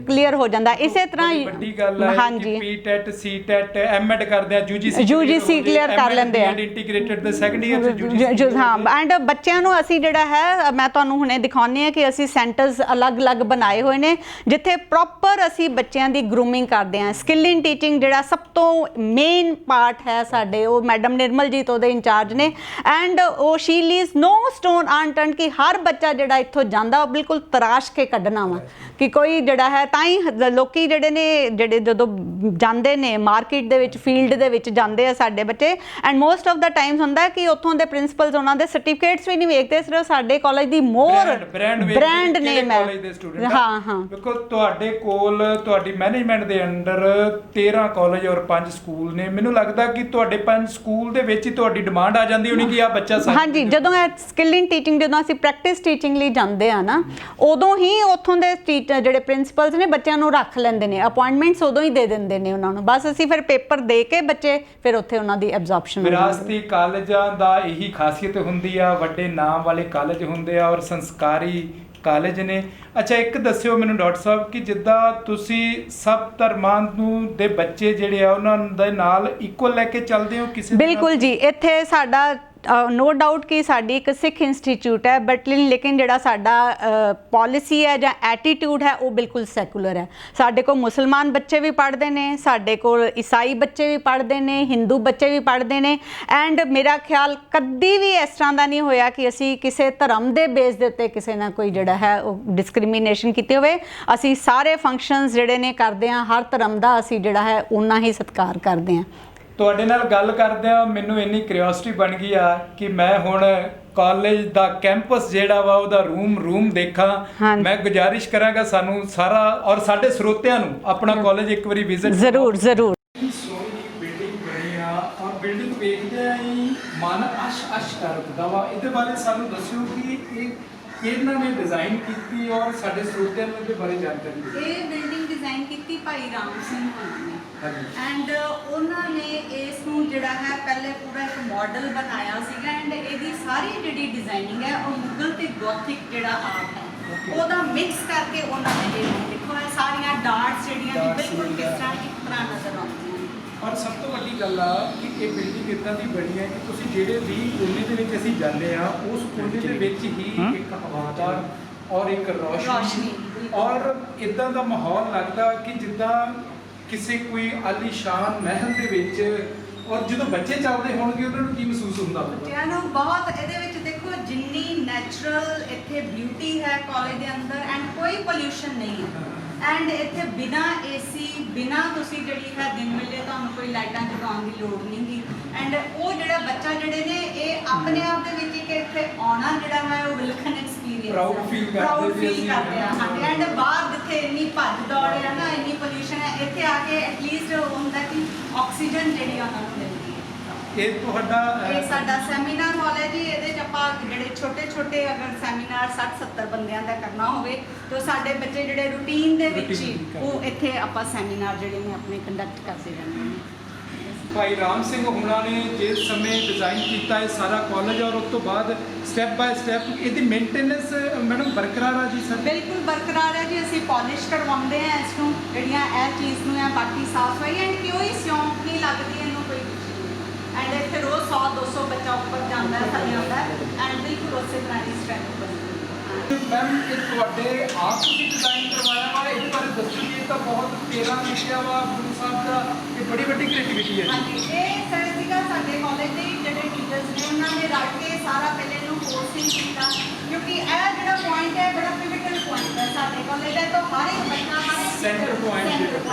ਕਲੀਅਰ ਹੋ ਜਾਂਦਾ। ਇਸੇ ਤਰ੍ਹਾਂ ਵੱਡੀ ਗੱਲ ਹੈ ਕਿ P.Tet C.Tet M.Ed ਕਰਦੇ ਆ, UGC ਕਲੀਅਰ ਕਰ ਲੈਂਦੇ ਆ, ਇੰਟੀਗ੍ਰੇਟਡ ਦੇ ਸੈਕੰਡ ਈਅਰ ਚ UGC। ਹਾਂ, ਐਂਡ ਬੱਚਿਆਂ ਨੂੰ ਅਸੀਂ ਜਿਹੜਾ ਹੈ ਮੈਂ ਤੁਹਾਨੂੰ ਹੁਣੇ ਦਿਖਾਉਂਦੀ ਹਾਂ ਕਿ ਅਸੀਂ ਸੈਂਟਰਸ ਅਲੱਗ-ਅਲੱਗ ਬਣਾਏ ਹੋਏ ਨੇ ਜਿੱਥੇ ਪ੍ਰੋਪਰ ਅਸੀਂ ਬੱਚਿਆਂ ਦੀ ਗਰੂਮਿੰਗ ਕਰਦੇ ਹਾਂ। ਸਕਿੱਲ ਇਨ ਟੀਚਿੰਗ ਜਿਹੜਾ ਸਭ ਤੋਂ ਮੇਨ ਪਾਰਟ ਹੈ ਸਾਡੇ, ਉਹ ਮੈਡਮ ਨਿਰਮਲਜੀਤ ਉਹਦੇ ਇੰਚਾਰਜ ਨੇ। ਐਂਡ ਉਹ ਸ਼ੀ ਲੀਵਸ ਨੋ ਸਟੋਨ ਅਨਟਰਨਡ ਕਿ ਹਰ ਬੱਚਾ ਜਿਹੜਾ ਇੱਥੋਂ ਜਾਂਦਾ ਉਹ ਬਿਲਕੁਲ ਤਰਾਸ਼ ਕੇ ਕੱਢਣਾ ਵਾ ਕਿ ਕੋਈ ਜਿਹੜਾ ਹੈ। ਤਾਂ ਹੀ ਲੋਕੀ ਜਿਹੜੇ ਨੇ ਜਦੋਂ ਜਾਂਦੇ ਨੇ ਮਾਰਕੀਟ ਦੇ ਵਿੱਚ, ਫੀਲਡ ਦੇ ਵਿੱਚ ਜਾਂਦੇ ਆ ਸਾਡੇ ਬੱਚੇ, and most of the times ਹੁੰਦਾ ਕਿ ਉੱਥੋਂ ਦੇ ਪ੍ਰਿੰਸੀਪਲਸ ਉਹਨਾਂ ਦੇ ਸਰਟੀਫਿਕੇਟਸ ਵੀ ਨਹੀਂ ਵੇਖਦੇ, ਸਿਰਫ ਸਾਡੇ ਕਾਲਜ ਦੀ ਮੋਰ ਬ੍ਰਾਂਡ ਨੇਮ ਹੈ। ਹਾਂ ਹਾਂ, ਦੇਖੋ ਤੁਹਾਡੇ ਕੋਲ ਤੁਹਾਡੀ ਮੈਨੇਜਮੈਂਟ ਦੇ ਅੰਡਰ 13 ਕਾਲਜ ਔਰ 5 ਸਕੂਲ ਨੇ। ਮੈਨੂੰ ਲੱਗਦਾ ਕਿ ਤੁਹਾਡੇ 5 ਸਕੂਲ ਦੇ ਵਿੱਚ ਹੀ ਤੁਹਾਡੀ ਡਿਮਾਂਡ ਆ ਜਾਂਦੀ ਹੋਣੀ ਕਿ ਆ ਬੱਚਾ ਹਾਂਜੀ, ਜਦੋਂ ਸਕਿੱਲ ਇਨ ਟੀਚਿੰਗ ਜਦੋਂ ਅਸੀਂ ਪ੍ਰੈਕਟਿਸ ਟੀਚਿੰਗ ਲਈ ਜਾਂਦੇ ਆ ਨਾ, ਉਦੋਂ ਹੀ ਉੱਥੋਂ ਦੇ ਜਿਹੜੇ ਪ੍ਰਿੰਸੀਪਲਸ ਨੇ ਬੱਚਿਆਂ ਨੂੰ ਰੱਖ ਲੈਂਦੇ ਨੇ, ਅਪਾਇੰਟਮੈਂਟਸ ਉਦੋਂ ਹੀ ਦੇ ਦਿੰਦੇ ਨੇ ਉਹਨਾਂ ਨੂੰ। ਬਸ ਅਸੀਂ ਫਿਰ ਪੇਪਰ ਦੇ ਕੇ ਬੱਚੇ ਫਿਰ ਉੱਥੇ ਉਹਨਾਂ ਦੀ ਐਬਜ਼ੌਰਪਸ਼ਨ। ਵਿਰਾਸਤੀ ਕਾਲਜਾਂ ਦਾ ਇਹੀ ਖਾਸੀਅਤ ਹੁੰਦੀ ਆ, ਵੱਡੇ ਨਾਮ ਵਾਲੇ ਕਾਲਜ ਹੁੰਦੇ ਆ ਔਰ ਸੰਸਕਾਰੀ ਕਾਲਜ ਨੇ। ਅੱਛਾ, ਇੱਕ ਦੱਸਿਓ ਮੈਨੂੰ ਡਾਕਟਰ ਸਾਹਿਬ ਕਿ ਜਿੱਦਾਂ ਤੁਸੀਂ ਸਭ ਧਰਮਾਂ ਨੂੰ ਦੇ ਬੱਚੇ ਜਿਹੜੇ ਆ ਉਹਨਾਂ ਦੇ ਨਾਲ ਇਕੁਅਲ ਲੈ ਕੇ ਚੱਲਦੇ ਹੋ ਕਿਸੇ? ਬਿਲਕੁਲ ਜੀ, ਇੱਥੇ ਸਾਡਾ ਨੋ ਡਾਊਟ ਕਿ ਸਾਡੀ ਇੱਕ ਸਿੱਖ ਇੰਸਟੀਚਿਊਟ ਹੈ, ਬਟ ਲੇਕਿਨ ਜਿਹੜਾ ਸਾਡਾ ਪੋਲਿਸੀ ਹੈ ਜਾਂ ਐਟੀਟਿਊਡ ਹੈ ਉਹ ਬਿਲਕੁਲ ਸੈਕੂਲਰ ਹੈ। ਸਾਡੇ ਕੋਲ ਮੁਸਲਮਾਨ ਬੱਚੇ ਵੀ ਪੜ੍ਹਦੇ ਨੇ, ਸਾਡੇ ਕੋਲ ਈਸਾਈ ਬੱਚੇ ਵੀ ਪੜ੍ਹਦੇ ਨੇ, ਹਿੰਦੂ ਬੱਚੇ ਵੀ ਪੜ੍ਹਦੇ ਨੇ। ਐਂਡ ਮੇਰਾ ਖਿਆਲ ਕਦੀ ਵੀ ਇਸ ਤਰ੍ਹਾਂ ਦਾ ਨਹੀਂ ਹੋਇਆ ਕਿ ਅਸੀਂ ਕਿਸੇ ਧਰਮ ਦੇ ਬੇਸ ਦੇ ਉੱਤੇ ਕਿਸੇ ਨਾਲ ਕੋਈ ਜਿਹੜਾ ਹੈ ਉਹ ਡਿਸਕ੍ਰਿਮੀਨੇਸ਼ਨ ਕੀਤੀ ਹੋਵੇ। ਅਸੀਂ ਸਾਰੇ ਫੰਕਸ਼ਨਸ ਜਿਹੜੇ ਨੇ ਕਰਦੇ ਹਾਂ, ਹਰ ਧਰਮ ਦਾ ਅਸੀਂ ਜਿਹੜਾ ਹੈ ਉਨਾ ਹੀ ਸਤਿਕਾਰ ਕਰਦੇ ਹਾਂ। ਤੁਹਾਡੇ ਨਾਲ ਗੱਲ ਕਰਦਿਆਂ ਮੈਨੂੰ ਇੰਨੀ ਕਿਉਰਿਓਸਿਟੀ ਬਣ ਗਈ ਆ ਕਿ ਮੈਂ ਹੁਣ ਕਾਲਜ ਦਾ ਕੈਂਪਸ ਜਿਹੜਾ ਵਾ ਉਹਦਾ ਰੂਮ ਦੇਖਾਂ। ਮੈਂ ਗੁਜ਼ਾਰਿਸ਼ ਕਰਾਂਗਾ ਸਾਨੂੰ ਸਾਰਾ ਔਰ ਸਾਡੇ ਸਰੋਤਿਆਂ ਨੂੰ ਆਪਣਾ ਕਾਲਜ ਇੱਕ ਵਾਰੀ ਵਿਜ਼ਿਟ ਜ਼ਰੂਰ। ਸੋਹਣੀ ਬਿਲਡਿੰਗ ਬਣੀ ਆ ਔਰ ਬਿਲਡਿੰਗ ਵੇਖਦੇ ਆ ਹੀ ਮਨ ਅਸ਼ ਕਰ ਉੱਠਦਾ ਵਾ। ਇਹਦੇ ਬਾਰੇ ਸਾਨੂੰ ਦੱਸਿਓ ਕਿ ਇਹ ਕਿਹਨਾਂ ਨੇ ਡਿਜ਼ਾਈਨ ਕੀਤੀ ਔਰ ਸਾਡੇ ਸਰੋਤਿਆਂ ਨੂੰ ਇਹਦੇ ਬਾਰੇ ਜਾਣਕਾਰੀ ਦਿਓ। ਇਹ ਬਿਲਡਿੰਗ ਡਿਜ਼ਾਈਨ ਕੀਤੀ ਭਾਈ ਰਾਮ ਸਿੰਘ ਹੋਣਾ ਨੇ। ਐਂਡ ਉਹਨਾਂ ਨੇ ਇਸ ਨੂੰ ਜਿਹੜਾ ਹੈ ਪਹਿਲੇ ਪੂਰਾ ਇੱਕ ਮਾਡਲ ਬਣਾਇਆ ਸੀਗਾ। ਐਂਡ ਇਹਦੀ ਸਾਰੀ ਜਿਹੜੀ ਡਿਜ਼ਾਈਨਿੰਗ ਹੈ ਉਹ ਮੁਗਲ ਤੇ ਗੋਥਿਕ ਜਿਹੜਾ ਆਰਟ ਹੈ ਉਹਦਾ ਮਿਕਸ ਕਰਕੇ ਉਹਨਾਂ ਨੇ ਇਹ ਦੇਖੋ ਇਹ ਸਾਰੀਆਂ ਡਾਰਟਸ ਜਿਹੜੀਆਂ ਬਿਲਕੁਲ ਕਿਸ ਤਰ੍ਹਾਂ ਇੱਕ ਤਰ੍ਹਾਂ ਨਜ਼ਰ ਆਉਂਦੀਆਂ ਨੇ। ਔਰ ਸਭ ਤੋਂ ਵੱਡੀ ਗੱਲ ਆ ਕਿ ਇਹ ਬਿਲਡਿੰਗ ਇੱਦਾਂ ਦੀ ਬਣੀ ਹੈ ਕਿ ਤੁਸੀਂ ਜਿਹੜੇ ਵੀ ਕੋਨੇ ਦੇ ਵਿੱਚ ਅਸੀਂ ਜਾਂਦੇ ਆ ਉਸ ਕੋਨੇ ਦੇ ਵਿੱਚ ਹੀ ਇੱਕ ਹਵਾਦਾਰ ਔਰ ਇੱਕ ਰੌਸ਼ਨੀ ਔਰ ਇੱਦਾਂ ਦਾ ਮਾਹੌਲ ਲੱਗਦਾ ਕਿ ਜਿੱਦਾਂ ਕਿਸੇ ਕੋਈ ਆਲੀਸ਼ਾਨ ਮਹਿਲ ਦੇ ਵਿੱਚ। ਔਰ ਜਦੋਂ ਬੱਚੇ ਚੱਲਦੇ ਹੋਣਗੇ ਉਹਨਾਂ ਨੂੰ ਕੀ ਮਹਿਸੂਸ ਹੁੰਦਾ? ਬੱਚਿਆਂ ਨੂੰ ਬਹੁਤ ਇਹਦੇ ਵਿੱਚ ਦੇਖੋ ਜਿੰਨੀ ਨੈਚੁਰਲ ਇੱਥੇ ਬਿਊਟੀ ਹੈ ਕਾਲਜ ਦੇ ਅੰਦਰ, ਐਂਡ ਕੋਈ ਪੋਲਿਊਸ਼ਨ ਨਹੀਂ ਹੈ। ਐਂਡ ਇੱਥੇ ਬਿਨਾ AC ਬਿਨਾ ਤੁਸੀਂ ਜਿਹੜੀ ਹੈ ਦਿਨ ਵੇਲੇ ਤੁਹਾਨੂੰ ਕੋਈ ਲਾਈਟਾਂ ਜਗਾਉਣ ਦੀ ਲੋੜ ਨਹੀਂ ਗੀ। ਐਂਡ ਉਹ ਜਿਹੜਾ ਬੱਚਾ ਜਿਹੜੇ ਨੇ ਇਹ ਆਪਣੇ ਆਪ ਦੇ ਵਿੱਚ ਇੱਕ ਇੱਥੇ ਆਉਣਾ ਜਿਹੜਾ ਹੈ ਉਹ ਵਿਲੱਖਣ ਐਕਸਪੀਰੀਅੰਸ ਪ੍ਰਾਊਡ ਫੀਲ ਕਰਦੇ ਆ। ਹਾਂਜੀ, ਐਂਡ ਬਾਹਰ ਜਿੱਥੇ ਇੰਨੀ ਭੱਜ ਦੌੜ ਹੈ ਨਾ, ਇੰਨੀ ਪੋਲਿਊਸ਼ਨ ਹੈ, ਇੱਥੇ ਆ ਕੇ ਐਟਲੀਸਟ ਹੁੰਦਾ ਕਿ ਆਕਸੀਜਨ ਜਿਹੜੀ ਉਹਨਾਂ ਨੂੰ ਮਿਲਦੀ ਹੈ। ਇਹ ਤੁਹਾਡਾ ਇਹ ਸਾਡਾ ਸੈਮੀਨਾਰ ਹਾਲ ਹੈ ਜੀ। ਇਹਦੇ 'ਚ ਆਪਾਂ ਜਿਹੜੇ ਛੋਟੇ ਅਗਰ ਸੈਮੀਨਾਰ 60-70 ਬੰਦਿਆਂ ਦਾ ਕਰਨਾ ਹੋਵੇ ਤਾਂ ਸਾਡੇ ਬੱਚੇ ਜਿਹੜੇ ਰੂਟੀਨ ਦੇ ਵਿੱਚ ਹੀ ਉਹ ਇੱਥੇ ਆਪਾਂ ਸੈਮੀਨਾਰ ਜਿਹੜੇ ਨੇ ਆਪਣੇ ਕੰਡਕਟ ਕਰਦੇ ਰਹਿੰਦੇ ਨੇ। ਭਾਈ ਰਾਮ ਸਿੰਘ ਹੁਣਾਂ ਨੇ ਜਿਸ ਸਮੇਂ ਡਿਜ਼ਾਈਨ ਕੀਤਾ ਹੈ ਸਾਰਾ ਕਾਲਜ ਔਰ ਉਸ ਤੋਂ ਬਾਅਦ ਸਟੈਪ ਬਾਏ ਸਟੈਪ ਇਹਦੀ ਮੇਨਟੇਨੈਂਸ ਮੈਡਮ ਬਰਕਰਾਰ ਆ ਜੀ? ਸਰ ਬਿਲਕੁਲ ਬਰਕਰਾਰ ਹੈ ਜੀ। ਅਸੀਂ ਪਾਲਿਸ਼ ਕਰਵਾਉਂਦੇ ਹਾਂ ਇਸ ਨੂੰ, ਜਿਹੜੀਆਂ ਇਹ ਚੀਜ਼ ਨੂੰ ਹੈ, ਬਾਕੀ ਸਾਫ ਸਫਾਈ ਐਂਡ ਕੋਈ ਸਿਉਂਕ ਨਹੀਂ ਲੱਗਦੀ ਇਹਨੂੰ ਕੋਈ। ਐਂਡ ਇੱਥੇ ਰੋਜ਼ 100-200 ਬੱਚਾ ਉੱਪਰ ਜਾਂਦਾ ਹੈ, ਥੱਲੇ ਆਉਂਦਾ ਹੈ, ਐਂਡ ਬਿਲਕੁਲ ਉਸੇ ਤਰ੍ਹਾਂ ਦੀ ਸਟ੍ਰੈਂਥ ਬਣਦੀ ਹੈ। ਮੈਮ ਇਹ ਤੁਹਾਡੇ ਆਪ ਤੁਸੀਂ ਡਿਜ਼ਾਈਨ ਕਰਵਾਇਆ ਵਾ, ਇਹਦੇ ਬਾਰੇ ਦੱਸੋ ਜੀ। ਇਹ ਤਾਂ ਬਹੁਤ 13 ਲਿਖਿਆ ਵਾ ਗੁਰੂ ਸਾਹਿਬ ਦਾ, ਇਹ ਬੜੀ ਵੱਡੀ ਕ੍ਰੀਏਟੀਵਿਟੀ ਹੈ। ਹਾਂਜੀ, ਇਹ ਸਰ ਸੀਗਾ ਸਾਡੇ ਕਾਲਜ ਦੇ ਜਿਹੜੇ ਟੀਚਰਸ ਨੇ ਉਹਨਾਂ ਨੇ ਰਲ ਕੇ ਸਾਰਾ ਪਹਿਲੇ ਇਹਨੂੰ ਕੋਰਸਿੰਗ ਕੀਤਾ क्योंकि यह जो पॉइंट है बड़ा पिवटल पॉइंट है साडे कॉलेज है, तो हर एक बच्चा हर एक सेंटर पॉइंट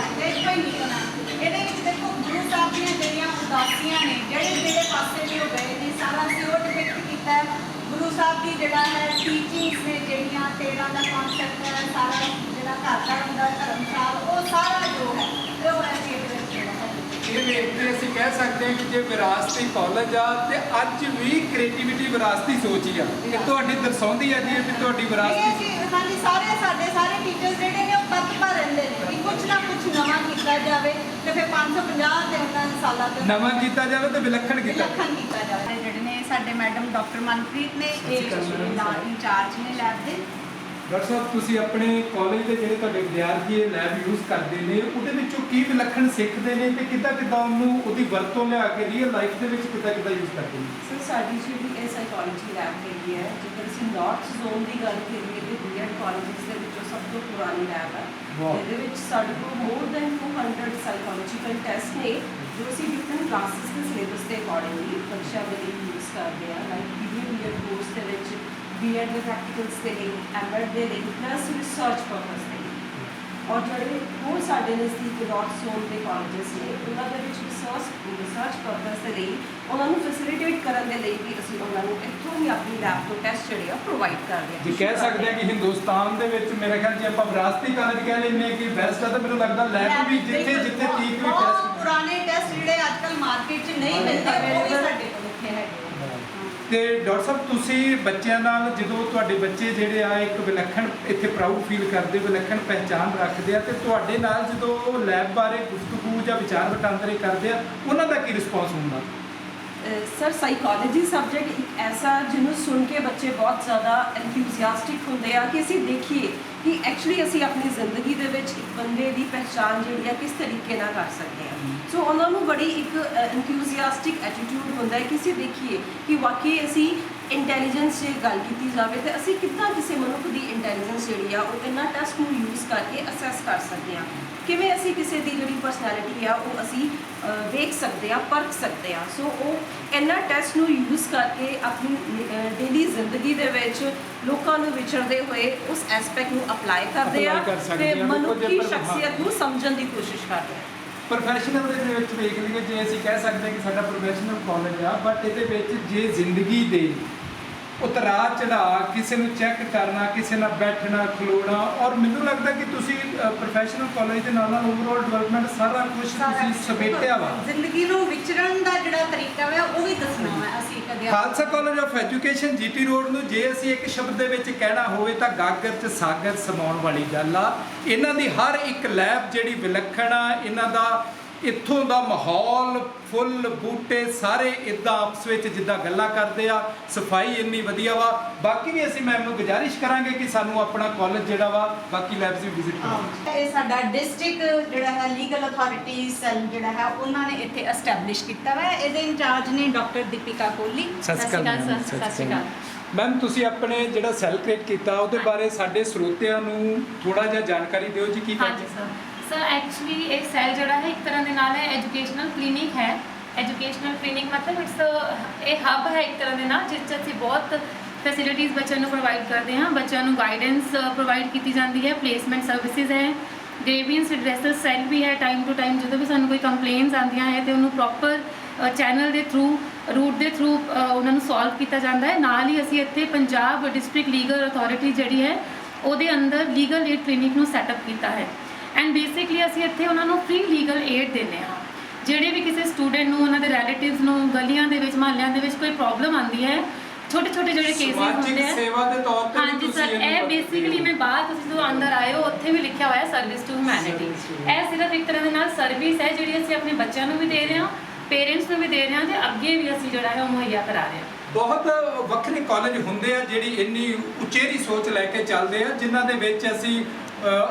कोई नहीं होना। ਇਹਦੇ ਵਿੱਚ ਦੇਖੋ ਗੁਰੂ ਸਾਹਿਬ ਦੀਆਂ ਜਿਹੜੀਆਂ ਉਦਾਸੀਆਂ ਨੇ ਜਿਹੜੇ ਪਾਸੇ ਵੀ ਉਹ ਗਏ ਨੇ ਸਾਰਾ ਅਸੀਂ ਉਹ ਡਿਪਿਕਟ ਕੀਤਾ ਹੈ। ਗੁਰੂ ਸਾਹਿਬ ਦੀ ਜਿਹੜਾ ਹੈ ਟੀਚਿੰਗਸ ਨੇ ਜਿਹੜੀਆਂ ਤੇਰਾਂ ਦਾ ਕਨਸੈਪਟ ਹੈ ਸਾਰਾ ਜਿਹੜਾ ਘਰ ਦਾ ਹੁੰਦਾ ਧਰਮਸ਼ਾਲ ਉਹ ਸਾਰਾ ਜੋ ਹੈ ਉਹ ਅਸੀਂ ਇਹਦੇ ਵਿੱਚ ਜਿਹੜਾ ਹੈ ਇਹ ਵੇਖ ਕੇ ਅਸੀਂ ਕਹਿ ਸਕਦੇ ਹਾਂ ਕਿ ਜੇ ਵਿਰਾਸਤੀ ਕਾਲਜ ਆ ਤੇ ਅੱਜ ਵੀ ਕ੍ਰੀਏਟੀਵਿਟੀ ਵਿਰਾਸਤੀ ਸੋਚ ਹੀ ਆ ਇਹ ਤੁਹਾਡੀ ਦਰਸਾਉਂਦੀ ਆ ਜੀ ਵੀ ਤੁਹਾਡੀ ਵਿਰਾਸਤੀ ਹਾਂਜੀ ਸਾਰੇ ਟੀਚਰਸ ਜਿਹੜੇ ਨੇ ਉਹ ਤਤਪਰ ਰਹਿੰਦੇ ਨੇ ਕਿ ਕੁਝ ਨਾ ਕੁਝ ਨਵਾਂ ਕੀਤਾ ਜਾਵੇ ਤੇ ਫਿਰ 550 ਤੇ ਉਹਨਾਂ ਸਾਲਾਂ ਤੋਂ ਨਵਾਂ ਕੀਤਾ ਜਾਵੇ ਤੇ ਵਿਲੱਖਣ ਕੀਤਾ ਜਾਵੇ। ਜਿਹੜੇ ਨੇ ਸਾਡੇ ਮੈਡਮ ਡਾਕਟਰ ਮਨਪ੍ਰੀਤ ਨੇ ਇਹ ਨਾਲ ਇੰਚਾਰਜ ਨੇ ਲੈਬ ਦੇ। ਡਾਕਟਰ ਸਾਹਿਬ ਤੁਸੀਂ ਆਪਣੇ ਕਾਲਜ ਦੇ ਜਿਹੜੇ ਤੁਹਾਡੇ ਵਿਦਿਆਰਥੀ ਇਹ ਲੈਬ ਯੂਜ਼ ਕਰਦੇ ਨੇ ਉਹਦੇ ਵਿੱਚੋਂ ਕੀ ਵਿਲੱਖਣ ਸਿੱਖਦੇ ਨੇ ਤੇ ਕਿੱਦਾਂ ਉਹਨੂੰ ਉਹਦੀ ਵਰਤੋਂ ਲਿਆ ਕੇ ਰੀਅਲ ਲਾਈਫ ਦੇ ਵਿੱਚ ਕਿੱਦਾਂ ਯੂਜ਼ ਕਰਦੇ ਨੇ? ਸਰ ਸਾਡੀ ਜਿਹੜੀ ਇਹ ਸਾਈਕੋਲੋਜੀ ਲੈਬ ਹੈਗੀ ਹੈ, ਜੇਕਰ ਅਸੀਂ ਨਾਰਥ ਜ਼ੋਨ ਦੀ ਗੱਲ ਕਰੀਏ ਤੇ ਬੀਐਡ ਕਾਲਜਸ ਦੇ ਵਿੱਚੋਂ ਸਭ ਤੋਂ ਪੁਰਾਣੀ ਲੈਬ ਹੈ। ਇਹਦੇ ਵਿੱਚ ਸਾਡੇ ਕੋਲ ਮੋਰ ਦੈਨ 200 ਸਾਈਕੋਲੋਜੀਕਲ ਟੈਸਟ ਨੇ ਜੋ ਅਸੀਂ ਡਿਫਰੈਂਟ ਕਲਾਸਿਸ ਦੇ ਸਿਲੇਬਸ ਦੇ ਅਕੋਰਡਿੰਗਲੀ ਬੱਚਿਆਂ ਦੇ ਲਈ ਯੂਜ਼ ਕਰਦੇ ਹਾਂ। ਲਾਈਕ ਬੀਐਡ ਕੋਰਸ ਦੇ ਵਿੱਚ ਬੀਐਡ ਦੇ ਪ੍ਰੈਕਟੀਕਲਸ ਦੇ ਲਈ, ਐਮਐਡ ਦੇ ਲਈ, ਪਲੱਸ ਰਿਸਰਚ ਪਰਪਸ ਦੇ ਲਈ। ਔਰ ਜਿਹੜੇ ਹੋਰ ਸਾਡੇ ਨਜ਼ਦੀਕ ਨਾਰਥ ਜ਼ੋਨ ਦੇ ਕਾਲਜਸ ਨੇ ਉਹਨਾਂ ਦੇ ਵਿੱਚ ਰਿਸਰਚ ਪਰਪਸ ਦੇ ਲਈ ਉਹਨਾਂ ਨੂੰ ਫੈਸਿਲਿਟੇਟ ਕਰਨ ਦੇ ਲਈ ਵੀ ਅਸੀਂ ਉਹਨਾਂ ਨੂੰ ਇੱਥੋਂ ਹੀ ਆਪਣੀ ਲੈਬ ਤੋਂ ਟੈਸਟ ਜਿਹੜੇ ਆ ਪ੍ਰੋਵਾਈਡ ਕਰਦੇ ਹਾਂ। ਜੀ ਕਹਿ ਸਕਦੇ ਹਾਂ ਕਿ ਹਿੰਦੁਸਤਾਨ ਦੇ ਵਿੱਚ ਮੇਰੇ ਖਿਆਲ ਜੇ ਆਪਾਂ ਵਿਰਾਸਤੀ ਕਾਲਜ ਕਹਿ ਲੈਂਦੇ ਹਾਂ ਕਿ ਬੈਸਟ ਆ ਤਾਂ ਮੈਨੂੰ ਲੱਗਦਾ ਲੈਬ ਵੀ ਜਿੱਥੇ ਤੀਕ ਵੀ ਟੈਸਟ ਪੁਰਾਣੇ ਟੈਸਟ ਜਿਹੜੇ ਅੱਜਕੱਲ ਮਾਰਕੀਟ 'ਚ ਨਹੀਂ ਮਿਲਦੇ ਉਹ ਵੀ ਸਾਡੇ ਕੋਲ ਇੱਥੇ ਹੈਗੇ। ਤੇ ਡਾਕਟਰ ਸਾਹਿਬ ਤੁਸੀਂ ਬੱਚਿਆਂ ਨਾਲ ਜਦੋਂ ਤੁਹਾਡੇ ਬੱਚੇ ਜਿਹੜੇ ਆ ਇੱਕ ਵਿਲੱਖਣ ਇੱਥੇ ਪ੍ਰਾਊਡ ਫੀਲ ਕਰਦੇ ਵਿਲੱਖਣ ਪਹਿਚਾਣ ਰੱਖਦੇ ਆ ਤੇ ਤੁਹਾਡੇ ਨਾਲ ਜਦੋਂ ਉਹ ਲੈਬ ਬਾਰੇ ਗੁਫ਼ਤਗੂ ਜਾਂ ਵਿਚਾਰ ਵਟਾਂਦਰੇ ਕਰਦੇ ਆ ਉਹਨਾਂ ਦਾ ਕੀ ਰਿਸਪੌਂਸ ਹੁੰਦਾ? ਸਰ ਸਾਈਕੋਲੋਜੀ ਸਬਜੈਕਟ ਇੱਕ ਐਸਾ ਜਿਹਨੂੰ ਸੁਣ ਕੇ ਬੱਚੇ ਬਹੁਤ ਜ਼ਿਆਦਾ ਐਂਥੂਸੀਆਸਟਿਕ ਹੁੰਦੇ ਆ ਕਿ ਅਸੀਂ ਦੇਖੀਏ ਕਿ ਐਕਚੁਅਲੀ ਅਸੀਂ ਆਪਣੀ ਜ਼ਿੰਦਗੀ ਦੇ ਵਿੱਚ ਇੱਕ ਬੰਦੇ ਦੀ ਪਹਿਚਾਣ ਜਿਹੜੀ ਆ ਕਿਸ ਤਰੀਕੇ ਨਾਲ ਕਰ ਸਕਦੇ ਹਾਂ। ਸੋ ਉਹਨਾਂ ਨੂੰ ਬੜੀ ਇੱਕ ਐਂਥੂਸੀਆਸਟਿਕ ਐਟੀਟਿਊਡ ਹੁੰਦਾ ਹੈ ਕਿ ਅਸੀਂ ਦੇਖੀਏ ਕਿ ਵਾਕਈ ਅਸੀਂ ਇੰਟੈਲੀਜੈਂਸ ਜੇ ਗੱਲ ਕੀਤੀ ਜਾਵੇ ਤਾਂ ਅਸੀਂ ਕਿੱਦਾਂ ਕਿਸੇ ਮਨੁੱਖ ਦੀ ਇੰਟੈਲੀਜੈਂਸ ਜਿਹੜੀ ਆ ਉਹ ਇਹਨਾਂ ਟੈਸਟ ਨੂੰ ਯੂਜ਼ ਕਰਕੇ ਅਸੈਸ ਕਰ ਸਕਦੇ ਹਾਂ। ਕਿਵੇਂ ਅਸੀਂ ਕਿਸੇ ਦੀ ਜਿਹੜੀ ਪਰਸਨੈਲਿਟੀ ਆ ਉਹ ਅਸੀਂ ਵੇਖ ਸਕਦੇ ਹਾਂ, ਪਰਖ ਸਕਦੇ ਹਾਂ। ਸੋ ਉਹ ਇਹਨਾਂ ਟੈਸਟ ਨੂੰ ਯੂਜ਼ ਕਰਕੇ ਆਪਣੀ ਡੇਲੀ ਜ਼ਿੰਦਗੀ ਦੇ ਵਿੱਚ ਲੋਕਾਂ ਨੂੰ ਵਿਚਰਦੇ ਹੋਏ ਉਸ ਐਸਪੈਕਟ ਨੂੰ ਅਪਲਾਈ ਕਰਦੇ ਆ ਤੇ ਮਨੁੱਖੀ ਸ਼ਖਸੀਅਤ ਨੂੰ ਸਮਝਣ ਦੀ ਕੋਸ਼ਿਸ਼ ਕਰਦੇ ਆ। ਪ੍ਰੋਫੈਸ਼ਨਲ ਦੇ ਵਿੱਚ ਵੇਖ ਲਈਏ ਜੇ ਅਸੀਂ ਕਹਿ ਸਕਦੇ ਹਾਂ ਕਿ ਸਾਡਾ ਪ੍ਰੋਫੈਸ਼ਨਲ ਕਾਲਜ ਆ ਬਟ ਇਹਦੇ ਵਿੱਚ ਜੇ ਜ਼ਿੰਦਗੀ ਦੇ ਉਤਰਾਅ ਚੜ੍ਹਾਅ ਕਿਸੇ ਨੂੰ ਚੈੱਕ ਕਰਨਾ, ਕਿਸੇ ਨਾਲ ਬੈਠਣਾ ਖਲੋਣਾ ਔਰ ਮੈਨੂੰ ਲੱਗਦਾ ਕਿ ਤੁਸੀਂ ਪ੍ਰੋਫੈਸ਼ਨਲ ਕਾਲਜ ਦੇ ਨਾਲ ਓਵਰਆਲ ਡਿਵੈਲਪਮੈਂਟ ਸਾਰਾ ਕੁਝ ਤੁਸੀਂ ਸਮੇਟਿਆ ਵਾ। ਜ਼ਿੰਦਗੀ ਨੂੰ ਵਿਚਰਨ ਦਾ ਜਿਹੜਾ ਤਰੀਕਾ ਹੈ ਉਹ ਵੀ ਦੱਸਣਾ ਹੈ ਅਸੀਂ ਕਦੇ। Khalsa college of education GT road ਨੂੰ ਜੇ ਅਸੀਂ ਇੱਕ ਸ਼ਬਦ ਦੇ ਵਿੱਚ ਕਹਿਣਾ ਹੋਵੇ ਤਾਂ ਗਾਗਰ 'ਚ ਸਾਗਰ ਸਮਾਉਣ ਵਾਲੀ ਗੱਲ ਆ। ਇਹਨਾਂ ਦੀ ਹਰ ਇੱਕ ਲੈਬ ਜਿਹੜੀ ਵਿਲੱਖਣ ਆ, ਇਹਨਾਂ ਦਾ ਇੱਥੋਂ ਦਾ ਮਾਹੌਲ ਫੁੱਲ ਬੂਟੇ ਸਾਰੇ ਇੱਦਾਂ ਆਪਸ ਵਿੱਚ ਜਿੱਦਾਂ ਗੱਲਾਂ ਕਰਦੇ ਆ, ਸਫਾਈ ਇੰਨੀ ਵਧੀਆ ਵਾ। ਬਾਕੀ ਵੀ ਅਸੀਂ ਮੈਮ ਨੂੰ ਗੁਜ਼ਾਰਿਸ਼ ਕਰਾਂਗੇ ਕਿ ਸਾਨੂੰ ਆਪਣਾ ਕਾਲਜ ਜਿਹੜਾ ਵਾ ਬਾਕੀ ਲੈਬਸ ਵੀ ਵਿਜ਼ਿਟ ਕਰਾਓ। ਇਹ ਸਾਡਾ ਡਿਸਟ੍ਰਿਕਟ ਜਿਹੜਾ ਹੈ ਲੀਗਲ ਅਥਾਰਟੀ ਸੈੱਲ ਜਿਹੜਾ ਹੈ ਉਹਨਾਂ ਨੇ ਇੱਥੇ ਐਸਟੈਬਲਿਸ਼ ਕੀਤਾ ਵਾ। ਇਹਦੇ ਇੰਚਾਰਜ ਨੇ ਡਾਕਟਰ ਦੀਪਿਕਾ ਕੋਹਲੀ। ਸਤਿ ਸ਼੍ਰੀ ਅਕਾਲ ਮੈਮ। ਤੁਸੀਂ ਆਪਣੇ ਜਿਹੜਾ ਸੈੱਲ ਕ੍ਰੀਏਟ ਕੀਤਾ ਉਹਦੇ ਬਾਰੇ ਸਾਡੇ ਸਰੋਤਿਆਂ ਨੂੰ ਥੋੜਾ ਜਿਹਾ ਜਾਣਕਾਰੀ ਦਿਓ ਜੀ ਕੀ ਕਰਦੇ? ਸਰ ਐਕਚੁਅਲੀ ਇਹ ਸੈੱਲ ਜਿਹੜਾ ਹੈ ਇੱਕ ਤਰ੍ਹਾਂ ਦੇ ਨਾਲ ਹੈ ਐਜੂਕੇਸ਼ਨਲ ਕਲੀਨਿਕ ਹੈ। ਐਜੂਕੇਸ਼ਨਲ ਕਲੀਨਿਕ ਮਤਲਬ ਇਹ ਹੱਬ ਹੈ ਇੱਕ ਤਰ੍ਹਾਂ ਦੇ ਨਾਲ ਜਿਸ 'ਚ ਅਸੀਂ ਬਹੁਤ ਫੈਸਿਲਿਟੀਜ਼ ਬੱਚਿਆਂ ਨੂੰ ਪ੍ਰੋਵਾਈਡ ਕਰਦੇ ਹਾਂ। ਬੱਚਿਆਂ ਨੂੰ ਗਾਈਡੈਂਸ ਪ੍ਰੋਵਾਈਡ ਕੀਤੀ ਜਾਂਦੀ ਹੈ, ਪਲੇਸਮੈਂਟ ਸਰਵਿਸਿਜ਼ ਹੈ, ਗ੍ਰੀਵੈਂਸ ਰਿਡਰੈਸਲ ਸੈੱਲ ਵੀ ਹੈ। ਟਾਈਮ ਟੂ ਟਾਈਮ ਜਦੋਂ ਵੀ ਸਾਨੂੰ ਕੋਈ ਕੰਪਲੇਨਸ ਆਉਂਦੀਆਂ ਹੈ ਤੇ ਉਹਨੂੰ ਪ੍ਰੋਪਰ ਚੈਨਲ ਦੇ ਥਰੂ ਰੂਟ ਦੇ ਥਰੂ ਉਹਨਾਂ ਨੂੰ ਸੋਲਵ ਕੀਤਾ ਜਾਂਦਾ ਹੈ। ਨਾਲ ਹੀ ਅਸੀਂ ਇੱਥੇ ਪੰਜਾਬ ਡਿਸਟ੍ਰਿਕਟ ਲੀਗਲ ਅਥਾਰਟੀ ਜਿਹੜੀ ਹੈ ਉਹਦੇ ਅੰਦਰ ਲੀਗਲ ਏਡ ਕਲੀਨਿਕ ਨੂੰ ਸੈਟਅਪ ਕੀਤਾ ਹੈ। ਐਂਡ ਬੇਸਿਕਲੀ ਅਸੀਂ ਇੱਥੇ ਉਹਨਾਂ ਨੂੰ ਫ੍ਰੀ ਲੀਗਲ ਏਡ ਦਿੰਦੇ ਹਾਂ। ਜਿਹੜੇ ਵੀ ਕਿਸੇ ਸਟੂਡੈਂਟ ਨੂੰ ਉਹਨਾਂ ਦੇ ਰਿਲੇਟਿਵਸ ਨੂੰ ਗਲੀਆਂ ਦੇ ਵਿੱਚ ਮੁਹੱਲਿਆਂ ਦੇ ਵਿੱਚ ਕੋਈ ਪ੍ਰੋਬਲਮ ਆਉਂਦੀ ਹੈ, ਛੋਟੇ ਜਿਹੜੇ ਕੇਸਿਸ ਹੁੰਦੇ ਆ ਸੇਵਾ ਦੇ ਤੌਰ ਤੇ ਹਾਂਜੀ ਸਰ, ਇਹ ਬੇਸਿਕਲੀ ਮੈਂ ਬਾਹਰ ਤੁਸੀਂ ਜਦੋਂ ਅੰਦਰ ਆਏ ਹੋ ਉੱਥੇ ਵੀ ਲਿਖਿਆ ਹੋਇਆ ਸਰਵਿਸ ਟੂ ਹਿਊਮੈਨਿਟੀ। ਇਹ ਸਿਰਫ ਇੱਕ ਤਰ੍ਹਾਂ ਦੇ ਨਾਲ ਸਰਵਿਸ ਹੈ ਜਿਹੜੀ ਅਸੀਂ ਆਪਣੇ ਬੱਚਿਆਂ ਨੂੰ ਵੀ ਦੇ ਰਹੇ ਹਾਂ, ਪੇਰੈਂਟਸ ਨੂੰ ਵੀ ਦੇ ਰਹੇ ਹਾਂ ਤੇ ਅੱਗੇ ਵੀ ਅਸੀਂ ਜਿਹੜਾ ਹੈ ਉਹ ਮੁਹੱਈਆ ਕਰਾ ਰਹੇ ਹਾਂ। ਬਹੁਤ ਵੱਖਰੇ ਕਾਲਜ ਹੁੰਦੇ ਆ ਜਿਹੜੀ ਇੰਨੀ ਉਚੇਰੀ ਸੋਚ ਲੈ ਕੇ ਚੱਲਦੇ ਆ ਜਿਨ੍ਹਾਂ ਦੇ ਵਿੱਚ ਅਸੀਂ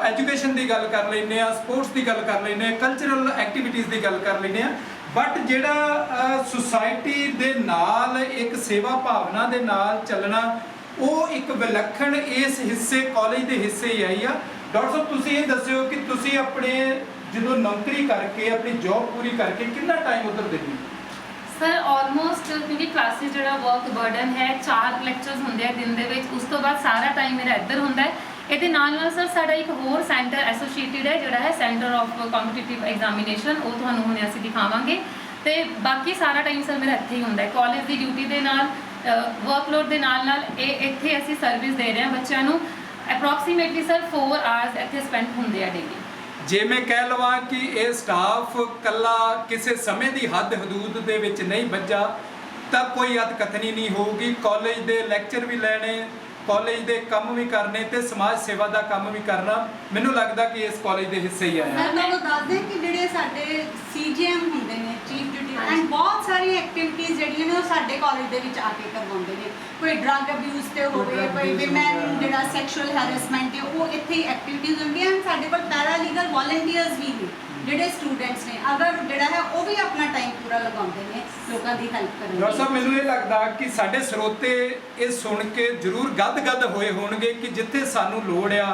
ਐਜੂਕੇਸ਼ਨ ਦੀ ਗੱਲ ਕਰ ਲੈਂਦੇ ਆ, ਸਪੋਰਟਸ ਦੀ ਗੱਲ ਕਰ ਲੈਂਦੇ ਆ, ਕਲਚਰਲ ਐਕਟੀਵਿਟੀਜ਼ ਦੀ ਗੱਲ ਕਰ ਲੈਂਦੇ ਆ। ਬਟ ਜਿਹੜਾ ਸੁਸਾਇਟੀ ਦੇ ਨਾਲ ਇੱਕ ਸੇਵਾ ਭਾਵਨਾ ਦੇ ਨਾਲ ਚੱਲਣਾ ਉਹ ਇੱਕ ਵਿਲੱਖਣ ਇਸ ਹਿੱਸੇ ਕਾਲਜ ਦੇ ਹਿੱਸੇ ਹੀ ਆਈ ਆ। ਡਾਕਟਰ ਸਾਹਿਬ ਤੁਸੀਂ ਇਹ ਦੱਸਿਓ ਕਿ ਤੁਸੀਂ ਆਪਣੇ ਜਦੋਂ ਨੌਕਰੀ ਕਰਕੇ ਆਪਣੀ ਜੌਬ ਪੂਰੀ ਕਰਕੇ ਕਿੰਨਾ ਟਾਈਮ ਉੱਧਰ ਦਿੰਦੇ? ਸਰ ਆਲਮੋਸਟ ਕਿਉਂਕਿ ਕਲਾਸਿਸ ਜਿਹੜਾ ਵਰਕ ਬਰਡਨ ਹੈ 4 ਲੈਕਚਰਸ ਹੁੰਦੇ ਆ ਦਿਨ ਦੇ ਵਿੱਚ, ਉਸ ਤੋਂ ਬਾਅਦ ਸਾਰਾ ਟਾਈਮ ਮੇਰਾ ਇੱਧਰ ਹੁੰਦਾ ਹੈ। ਇਹਦੇ ਨਾਲ ਨਾਲ ਸਰ ਸਾਡਾ ਇੱਕ ਹੋਰ ਸੈਂਟਰ ਐਸੋਸੀਏਟਿਡ ਹੈ ਜਿਹੜਾ ਹੈ ਸੈਂਟਰ ਆਫ ਕੰਪੀਟੀਟਿਵ ਐਗਜ਼ਾਮੀਨੇਸ਼ਨ, ਉਹ ਤੁਹਾਨੂੰ ਹੁਣ ਅਸੀਂ ਦਿਖਾਵਾਂਗੇ। ਤੇ ਬਾਕੀ ਸਾਰਾ ਟਾਈਮ ਸਰ ਮੇਰਾ ਇੱਥੇ ਹੀ ਹੁੰਦਾ ਹੈ ਕਾਲਜ ਦੀ ਡਿਊਟੀ ਦੇ ਨਾਲ, ਵਰਕਲੋਡ ਦੇ ਨਾਲ ਨਾਲ ਇਹ ਇੱਥੇ ਅਸੀਂ ਸਰਵਿਸ ਦੇ ਰਹੇ ਹਾਂ ਬੱਚਿਆਂ ਨੂੰ। ਅਪਰੋਕਸੀਮੇਟਲੀ ਸਰ 4 ਆਵਰਸ ਇੱਥੇ ਸਪੈਂਡ ਹੁੰਦੇ ਆ ਡੇਲੀ। ਜੇ ਮੈਂ ਕਹਿ ਲਵਾਂ ਕਿ ਇਹ ਸਟਾਫ ਕੱਲਾ ਕਿਸੇ ਸਮੇਂ ਦੀ ਹੱਦ ਹਦੂਦ ਦੇ ਵਿੱਚ ਨਹੀਂ ਬੱਝਾ ਤਾਂ ਕੋਈ ਅਤਕਥਨੀ ਨਹੀਂ ਹੋਊਗੀ। ਕਾਲਜ ਦੇ ਲੈਕਚਰ ਵੀ ਲੈਣੇ, ਕਾਲਜ ਦੇ ਕੰਮ ਵੀ ਕਰਨੇ ਤੇ ਸਮਾਜ ਸੇਵਾ ਦਾ ਕੰਮ ਵੀ ਕਰਨਾ ਮੈਨੂੰ ਲੱਗਦਾ ਕਿ ਇਸ ਕਾਲਜ ਦੇ ਹਿੱਸੇ ਹੀ ਆਇਆ। ਮੈਂ ਤੁਹਾਨੂੰ ਦੱਸਦੇ ਕਿ ਜਿਹੜੇ ਸਾਡੇ ਸੀਜੀਐਮ ਹੁੰਦੇ ਨੇ, ਚੀਫ ਡਿਊਟੀ ਐਂਡ ਬਹੁਤ ਸਾਰੀ ਐਕਟੀਵਿਟੀਜ਼ ਜਿਹੜੀਆਂ ਨੇ ਉਹ ਸਾਡੇ ਕਾਲਜ ਦੇ ਵਿੱਚ ਆ ਕੇ ਕਰਵਾਉਂਦੇ ਨੇ। ਕੋਈ ਡਰੱਗ ਅਬਿਊਜ਼ ਤੇ ਹੋਵੇ, ਕੋਈ ਵਿਮਨ ਜਿਹੜਾ ਸੈਕਸ਼ੂਅਲ ਹੈਰੈਸਮੈਂਟ ਹੈ, ਉਹ ਇੱਥੇ ਹੀ ਐਕਟੀਵਿਟੀਜ਼ ਹੁੰਦੀਆਂ। ਸਾਡੇ ਕੋਲ ਪੈਰਾਲੀਗਲ ਵੋਲੰਟੀਅਰਸ ਵੀ ਨੇ ਜਿਹੜੇ ਸਟੂਡੈਂਟਸ ਨੇ, ਅਗਰ ਜਿਹੜਾ ਹੈ ਉਹ ਵੀ ਆਪਣਾ ਟਾਈਮ ਪੂਰਾ ਲਗਾਉਂਦੇ ਨੇ ਲੋਕਾਂ ਦੀ ਹੈਲਪ ਕਰਨ ਲਈ। ਡਾਕਟਰ ਸਾਹਿਬ ਮੈਨੂੰ ਇਹ ਲੱਗਦਾ ਕਿ ਸਾਡੇ ਸਰੋਤੇ ਇਹ ਸੁਣ ਕੇ ਜ਼ਰੂਰ ਗਦ-ਗਦ ਹੋਏ ਹੋਣਗੇ ਕਿ ਜਿੱਥੇ ਸਾਨੂੰ ਲੋੜ ਆ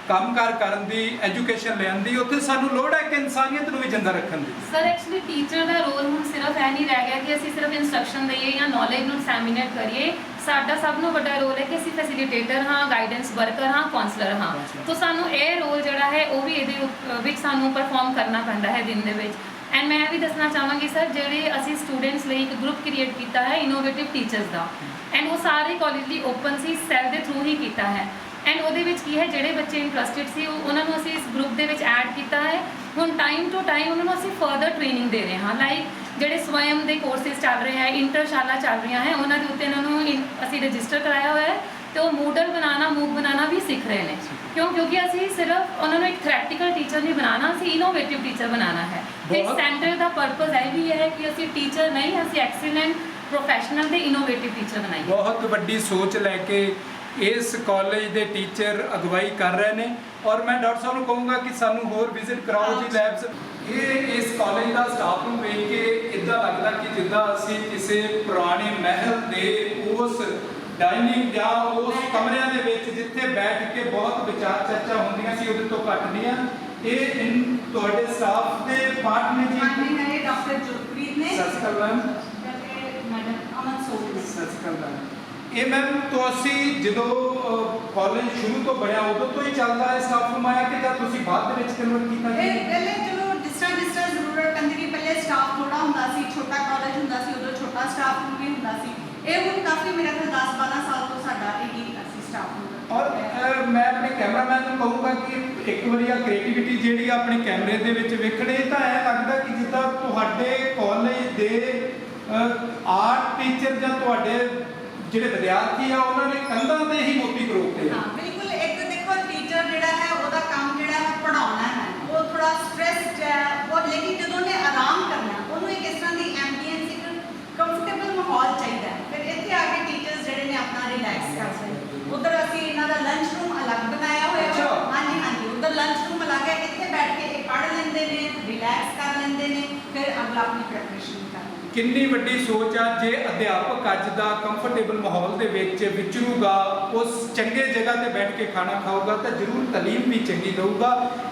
ਕੰਮਕਾਰ ਕਰਨ ਦੀ, ਐਜੂਕੇਸ਼ਨ ਲੈਣ ਦੀ, ਉੱਥੇ ਸਾਨੂੰ ਲੋੜ ਹੈ ਕਿ ਇਨਸਾਨੀਅਤ ਨੂੰ ਵੀ ਜਿੰਦਾ ਰੱਖਣ ਦੀ। ਸਰ ਐਕਚੁਅਲੀ ਟੀਚਰ ਦਾ ਰੋਲ ਹੁਣ ਸਿਰਫ ਇਹ ਨਹੀਂ ਰਹਿ ਗਿਆ ਕਿ ਅਸੀਂ ਸਿਰਫ ਇਨਸਟਰਕਸ਼ਨ ਦਈਏ ਜਾਂ ਨੌਲੇਜ ਨੂੰ ਡਿਸੈਮੀਨੇਟ ਕਰੀਏ। ਸਾਡਾ ਸਭ ਨੂੰ ਵੱਡਾ ਰੋਲ ਹੈ ਕਿ ਅਸੀਂ ਫੈਸਿਲੀਟੇਟਰ ਹਾਂ, ਗਾਈਡੈਂਸ ਵਰਕਰ ਹਾਂ, ਕਾਉਂਸਲਰ ਹਾਂ। ਤਾਂ ਸਾਨੂੰ ਇਹ ਰੋਲ ਜਿਹੜਾ ਹੈ ਉਹ ਵੀ ਇਹਦੇ ਵਿੱਚ ਸਾਨੂੰ ਪਰਫਾਰਮ ਕਰਨਾ ਪੈਂਦਾ ਹੈ ਦਿਨ ਦੇ ਵਿੱਚ। ਐਂਡ ਮੈਂ ਇਹ ਵੀ ਦੱਸਣਾ ਚਾਹਾਂਗੀ ਸਰ, ਜਿਹੜੇ ਅਸੀਂ ਸਟੂਡੈਂਟਸ ਲਈ ਇੱਕ ਗਰੁੱਪ ਕ੍ਰੀਏਟ ਕੀਤਾ ਹੈ ਇਨੋਵੇਟਿਵ ਟੀਚਰਸ ਦਾ, ਐਂਡ ਉਹ ਸਾਰੇ ਕਾਲਜ ਲਈ ਓਪਨ ਸੀ, ਸੈਲ ਦੇ ਥਰੂ ਹੀ ਕੀਤਾ ਹੈ। ਐਂਡ ਉਹਦੇ ਵਿੱਚ ਕੀ ਹੈ, ਜਿਹੜੇ ਬੱਚੇ ਇੰਟਰਸਟਿਡ ਸੀ ਉਹਨਾਂ ਨੂੰ ਅਸੀਂ ਇਸ ਗਰੁੱਪ ਦੇ ਵਿੱਚ ਐਡ ਕੀਤਾ ਹੈ। ਹੁਣ ਟਾਈਮ ਟੂ ਟਾਈਮ ਉਹਨਾਂ ਨੂੰ ਅਸੀਂ ਫਰਦਰ ਟ੍ਰੇਨਿੰਗ ਦੇ ਰਹੇ ਹਾਂ। ਲਾਈਕ ਜਿਹੜੇ ਸਵਯਮ ਦੇ ਕੋਰਸਿਸ ਚੱਲ ਰਹੇ ਹੈ, ਇੰਟਰਸ਼ਾਲਾ ਚੱਲ ਰਹੀਆਂ ਹੈ, ਉਹਨਾਂ ਦੇ ਉੱਤੇ ਇਹਨਾਂ ਨੂੰ ਅਸੀਂ ਰਜਿਸਟਰ ਕਰਾਇਆ ਹੋਇਆ ਹੈ ਤੇ ਉਹ ਮੂਡਲ ਬਣਾਉਣਾ, ਮੂਵ ਬਣਾਉਣਾ ਵੀ ਸਿੱਖ ਰਹੇ ਨੇ। ਕਿਉਂਕਿ ਅਸੀਂ ਸਿਰਫ ਉਹਨਾਂ ਨੂੰ ਇੱਕ ਥਿਓਰੈਟੀਕਲ ਟੀਚਰ ਨਹੀਂ ਬਣਾਉਣਾ, ਅਸੀਂ ਇਨੋਵੇਟਿਵ ਟੀਚਰ ਬਣਾਉਣਾ ਹੈ। ਤੇ ਸੈਂਟਰ ਦਾ ਪਰਪਸ ਇਹ ਵੀ ਹੈ ਕਿ ਅਸੀਂ ਟੀਚਰ ਨਹੀਂ, ਅਸੀਂ ਐਕਸੀਲੈਂਟ ਪ੍ਰੋਫੈਸ਼ਨਲ ਤੇ ਇਨੋਵੇਟਿਵ ਟੀਚਰ ਬਣਾਈਏ। ਬਹੁਤ ਵੱਡੀ ਸੋਚ ਲੈ ਕੇ ਇਸ ਕਾਲਜ ਦੇ ਟੀਚਰ ਅਗਵਾਈ ਕਰ ਰਹੇ ਨੇ ਔਰ ਮੈਂ ਡਾਕਟਰ ਸਾਹਿਬ ਨੂੰ ਕਹੂੰਗਾ ਕਿ ਸਾਨੂੰ ਹੋਰ ਵਿਜ਼ਿਟ ਕਰਾਓ ਜੀ ਲੈਬਸ। ਇਹ ਇਸ ਕਾਲਜ ਦਾ ਸਟਾਫ ਨੂੰ ਵੇਖ ਕੇ ਇਦਾਂ ਲੱਗਦਾ ਕਿ ਜਿੱਦਾਂ ਅਸੀਂ ਕਿਸੇ ਪੁਰਾਣੇ ਮਹਿਲ ਦੇ ਉਸ ਡਾਈਨਿੰਗ ਜਾਂ ਉਸ ਕਮਰਿਆਂ ਦੇ ਵਿੱਚ ਜਿੱਥੇ ਬੈਠ ਕੇ ਬਹੁਤ ਵਿਚਾਰ ਚਰਚਾ ਹੁੰਦੀਆਂ ਸੀ ਉਹਦੇ ਤੋਂ ਘੱਟ ਨਹੀਂ ਆ। ਇਹ ਤੁਹਾਡੇ ਸਟਾਫ ਦੇ ਪਾਰਟ ਨੇ ਜੀ। ਹਾਂਜੀ, ਮੇਰੇ ਡਾਕਟਰ ਜੋਤਪ੍ਰੀਤ ਨੇ, ਸਤਿ ਸ਼੍ਰੀ ਅਕਾਲ ਮੈਮ। ਮੈਡਮ ਅਮਨ ਸੋਹ ਨੇ। ਸਤਿ ਸ਼੍ਰੀ ਅਕਾਲ ਮੈਮ। ਇਹ ਮੈਮ ਤੁਸੀਂ ਜਦੋਂ ਕਾਲਜ ਸ਼ੁਰੂ ਤੋਂ ਬਣਿਆ ਉਦੋਂ ਤੋਂ ਹੀ ਚੱਲਦਾ ਹੈ ਸਟਾਫ ਰੂਮਾਇਆ ਕਿ ਜਾਂ ਤੁਸੀਂ ਬਾਅਦ ਦੇ ਵਿੱਚ ਕਨਵਰਟ ਕੀਤਾ ਜੀ? ਇਹ ਪਹਿਲੇ ਚਲੋ ਜਿਸ ਤਰ੍ਹਾਂ ਜ਼ਰੂਰਤ ਪੈਂਦੀ ਗਈ, ਪਹਿਲੇ ਸਟਾਫ ਥੋੜਾ ਹੁੰਦਾ ਸੀ, ਛੋਟਾ ਕਾਲਜ ਹੁੰਦਾ ਸੀ, ਉਦੋਂ ਛੋਟਾ ਸਟਾਫ ਰੂਮ ਵੀ ਹੁੰਦਾ ਸੀ। ਇਹ ਹੁਣ ਕਾਫੀ ਮੇਰਾ ਖਿਆਲ 10-12 ਸਾਲ ਤੋਂ ਸਾਡਾ ਇਹੀ ਅਸੀਂ ਸਟਾਫ ਰੂਮ। ਔਰ ਮੈਂ ਆਪਣੇ ਕੈਮਰਾਮੈਨ ਨੂੰ ਕਹੂੰਗਾ ਕਿ ਇੱਕ ਵਾਰੀ ਆ ਕ੍ਰੀਏਟੀਵਿਟੀ ਜਿਹੜੀ ਆਪਣੇ ਕੈਮਰੇ ਦੇ ਵਿੱਚ ਵੇਖਣੇ ਤਾਂ ਐ ਲੱਗਦਾ ਕਿ ਜਿੱਦਾਂ ਤੁਹਾਡੇ ਕਾਲਜ ਦੇ ਆਰਟ ਟੀਚਰ ਜਾਂ ਤੁਹਾਡੇ ਜਿਹੜੇ ਵਿਦਿਆਰਥੀ ਆ ਉਹਨਾਂ ਨੇ ਕੰਧਾਂ ਤੇ ਹੀ ਮੋਤੀ ਕਰੋਤੇ ਆ। ਹਾਂ ਬਿਲਕੁਲ। ਇੱਕ ਦੇਖੋ ਟੀਚਰ ਜਿਹੜਾ ਹੈ ਉਹਦਾ ਕੰਮ ਜਿਹੜਾ ਹੈ ਪੜਾਉਣਾ ਹੈ, ਉਹ ਥੋੜਾ ਸਟ੍ਰੈਸਡ ਹੈ ਔਰ ਲੇਕਿਨ ਜਦੋਂ ਉਹਨੇ ਆਰਾਮ ਕਰਨਾ ਉਹਨੂੰ ਇੱਕ ਇਸ ਤਰ੍ਹਾਂ ਦੀ ਐਂਬੀਐਂਸ, ਇੱਕ ਕੰਫਰਟੇਬਲ ਮਾਹੌਲ ਚਾਹੀਦਾ ਹੈ। ਫਿਰ ਇੱਥੇ ਆ ਕੇ ਟੀਚਰਸ ਜਿਹੜੇ ਨੇ ਆਪਣਾ ਰਿਲੈਕਸ ਕਰ ਸਕਦੇ। ਉਧਰ ਅਸੀਂ ਇਹਨਾਂ ਦਾ ਲੰਚ ਰੂਮ ਅਲੱਗ ਬਣਾਇਆ ਹੋਇਆ ਹੈ। ਹਾਂਜੀ ਹਾਂਜੀ, ਉਧਰ ਲੰਚ ਰੂਮ ਅਲੱਗ ਹੈ। ਇੱਥੇ ਬੈਠ ਕੇ ਇਹ ਪੜ੍ਹ ਲੈਂਦੇ ਨੇ, ਰਿਲੈਕਸ ਕਰ ਲੈਂਦੇ ਨੇ, ਫਿਰ ਅਗਲਾ ਆਪਣੀ ਪ੍ਰੈਪਰੇਸ਼ਨ ਕਰਦੇ ਨੇ। ਕਿੰਨੀ ਵੱਡੀ ਸੋਚ ਆ। ਜੇ ਅਧਿਆਪਕ ਅੱਜ ਦਾ ਕੰਫਰਟੇਬਲ ਮਾਹੌਲ ਦੇ ਵਿੱਚ ਵਿਚਰੂਗਾ, ਉਸ ਚੰਗੇ ਜਗ੍ਹਾ ਤੇ ਬੈਠ ਕੇ ਖਾਣਾ ਖਾਊਗਾ ਤਾਂ ਜ਼ਰੂਰ ਤਾਲੀਮ ਵੀ ਚੰਗੀ ਦਊਗਾ।